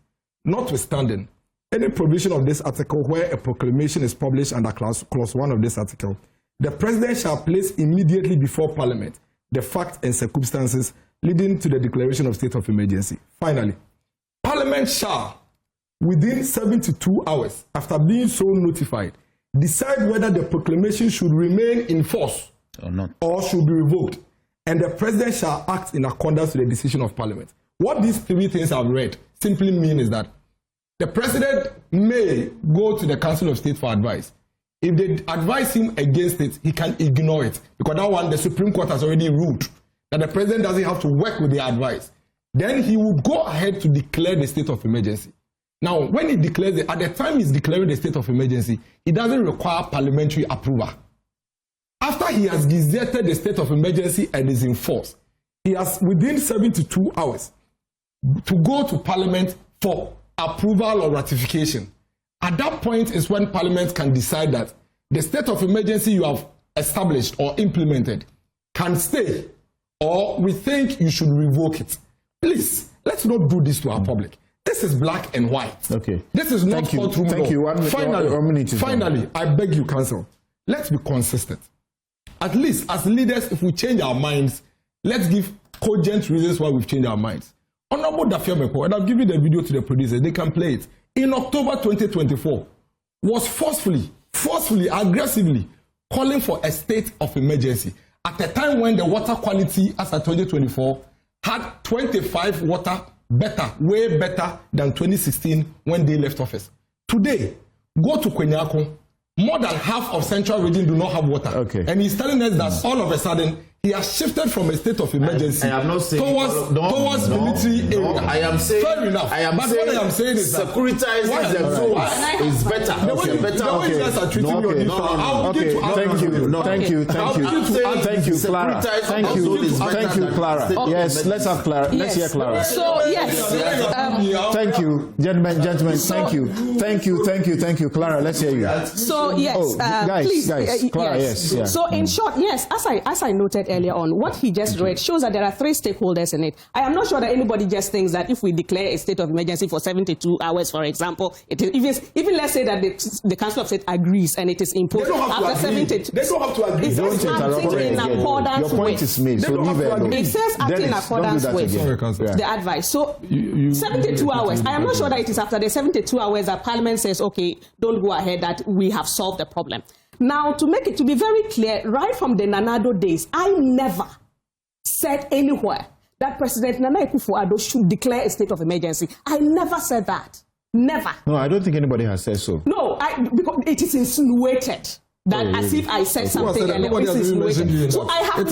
notwithstanding any provision of this article where a proclamation is published under clause 1 of this article, the President shall place immediately before Parliament the facts and circumstances leading to the declaration of state of emergency. Finally, Parliament shall, within 72 hours after being so notified, decide whether the proclamation should remain in force or not, or should be revoked, and the President shall act in accordance with the decision of Parliament. What these 3 things I've read simply mean is that the President may go to the Council of State for advice. If they advise him against it, he can ignore it, because that one, the Supreme Court has already ruled that the President doesn't have to work with the advice. Then he will go ahead to declare the state of emergency. Now, when he declares it, at the time he's declaring the state of emergency, he doesn't require parliamentary approval. After he has gazetted the state of emergency and is in force, he has within 72 hours to go to Parliament for approval or ratification. At that point is when Parliament can decide that the state of emergency you have established or implemented can stay, or we think you should revoke it. Please, let's not do this to our public. This is black and white. Okay. This is not courtroom law. Thank you. Finally, I beg you, Counsel, let's be consistent. At least as leaders, if we change our minds, let's give cogent reasons why we've changed our minds. Honorable Dafiamepo, and I'll give you the video to the producers, they can play it. In October 2024, was forcefully, aggressively calling for a state of emergency at a time when the water quality as of 2024 had 25 water better, way better than 2016 when they left office. Today, go to Kwenyako, more than half of Central Region do not have water. Okay. And he's telling us that all of a sudden, he has shifted from a state of emergency towards military area. I am saying, fair enough. What I am saying is securitizing the zones is better. The way you guys are treating me on this one, I'll give to Thank you, Clara. Thank you, Clara. Yes, let's have Clara. Let's hear Clara. So, yes. Thank you, gentlemen. Thank you, Clara. Let's hear you. So, yes. Guys, Clara, yes. So, in short, yes, as I noted earlier on, what he just read shows that there are 3 stakeholders in it. I am not sure that anybody just thinks that if we declare a state of emergency for 72 hours, for example, it is, even let's say that the Council of State agrees and it is imposed after 72. They don't have to agree. It says acting in accordance your point is made, so leave it alone. It says acting in accordance with the advice. So 72 hours. I am not sure that it is after the 72 hours that Parliament says, okay, don't go ahead, that we have solved the problem. Now, to make it to be very clear, right from the Nanado days, I never said anywhere that President Nana Akufo-Addo should declare a state of emergency. I never said that. Never. No, I don't think anybody has said so. No, because it is insinuated that as if I said something earlier. It's insinuated. So I have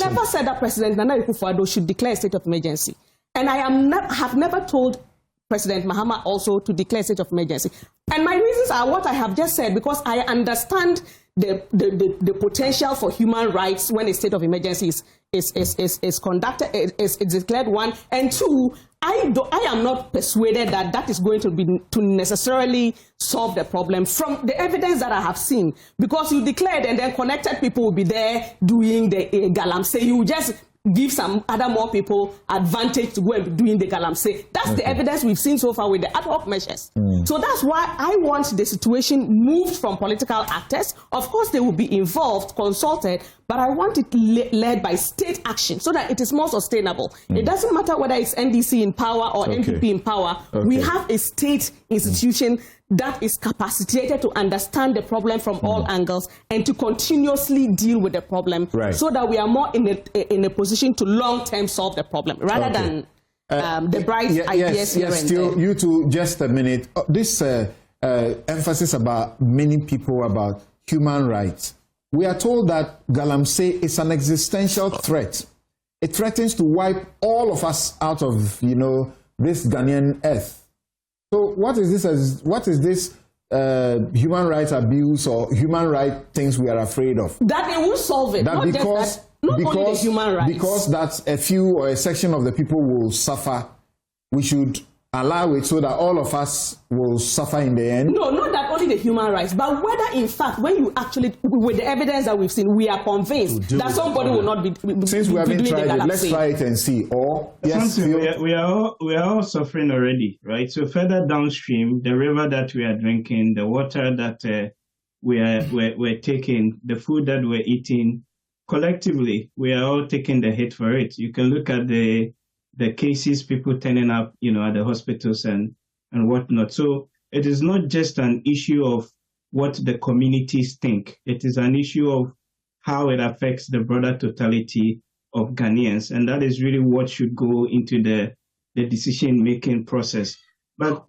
never said that President Nana Akufo-Addo should declare a state of emergency. And I have never told President Mahama also to declare state of emergency. And my reasons are what I have just said, because I understand the potential for human rights when a state of emergency is conducted, is declared, one, and two, I am not persuaded that that is going to necessarily solve the problem from the evidence that I have seen. Because you declared and then connected people will be there doing the Galamsey. You just give some other more people advantage to go and be doing the Galamsey. That's the evidence we've seen so far with the ad hoc measures. So that's why I want the situation moved from political actors. Of course, they will be involved, consulted, but I want it led by state action so that it is more sustainable. It doesn't matter whether it's NDC in power or MPP in power. We have a state institution that is capacitated to understand the problem from all angles and to continuously deal with the problem so that we are more in a position to long-term solve the problem rather than the bright ideas here and there. You two, just a minute. This emphasis about many people about human rights. We are told that Galamsey is an existential threat. It threatens to wipe all of us out of, this Ghanaian earth. So what is this human rights abuse or human rights things we are afraid of? That it will solve it. Not only the human rights. Because that a few or a section of the people will suffer, we should allow it so that all of us will suffer in the end? No, not that only the human rights, but whether in fact, when you actually, with the evidence that we've seen, we are convinced that somebody will not be Since we haven't tried it, let's try it and see. Or yes, we are all suffering already, right? So further downstream, the river that we are drinking, the water that we're taking, the food that we're eating, collectively, we are all taking the hit for it. You can look at the cases, people turning up, at the hospitals and whatnot. So it is not just an issue of what the communities think. It is an issue of how it affects the broader totality of Ghanaians. And that is really what should go into the decision-making process. But,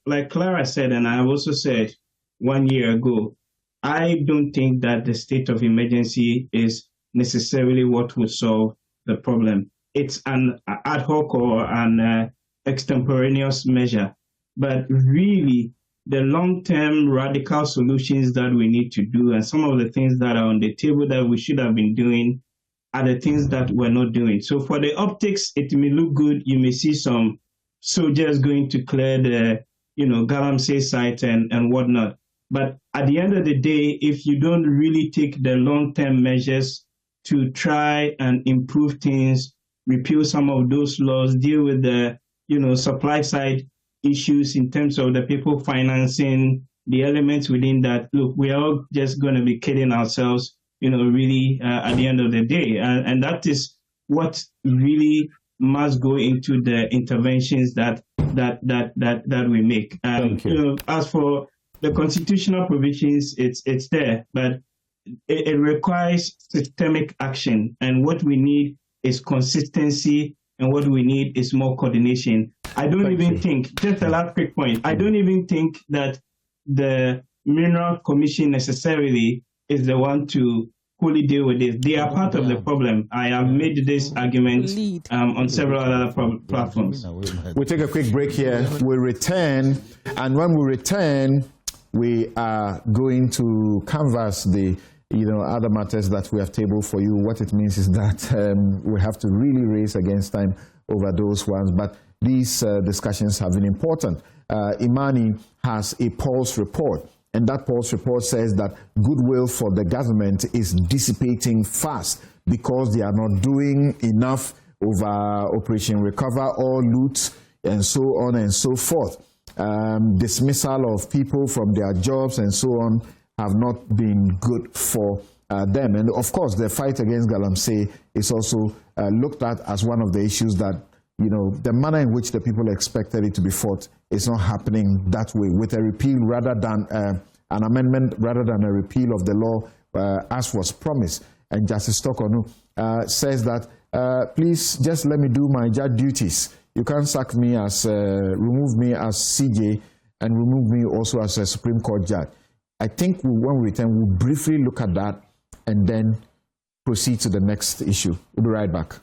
like Clara said, and I have also said 1 year ago, I don't think that the state of emergency is necessarily what will solve the problem. It's an ad hoc or an extemporaneous measure. But really, the long-term radical solutions that we need to do and some of the things that are on the table that we should have been doing are the things that we're not doing. So for the optics, it may look good. You may see some soldiers going to clear the, Galamsey site and whatnot. But at the end of the day, if you don't really take the long-term measures to try and improve things, repeal some of those laws, deal with the, supply side issues in terms of the people financing, the elements within that, look, we are all just going to be kidding ourselves, really at the end of the day. And that is what really must go into the interventions that we make. As for the constitutional provisions, it's there, but it requires systemic action. And what we need is consistency, and what we need is more coordination. I don't even think, just a last quick point, I don't even think that the Mineral Commission necessarily is the one to fully deal with this. They are part of the problem. I have made this argument on several other platforms. We'll take a quick break here. We'll return, and when we return, we are going to canvass the other matters that we have tabled for you. What it means is that we have to really race against time over those ones. But these discussions have been important. Imani has a pulse report, and that pulse report says that goodwill for the government is dissipating fast because they are not doing enough over Operation Recover or Loot and so on and so forth. Dismissal of people from their jobs and so on have not been good for them. And of course, the fight against Galamsey is also looked at as one of the issues that, the manner in which the people expected it to be fought is not happening that way, with a repeal rather than an amendment rather than a repeal of the law as was promised. And Justice Stokonu says that, please just let me do my judge duties. You can't sack me as, remove me as CJ and remove me also as a Supreme Court judge. I think when we return, we'll briefly look at that and then proceed to the next issue. We'll be right back.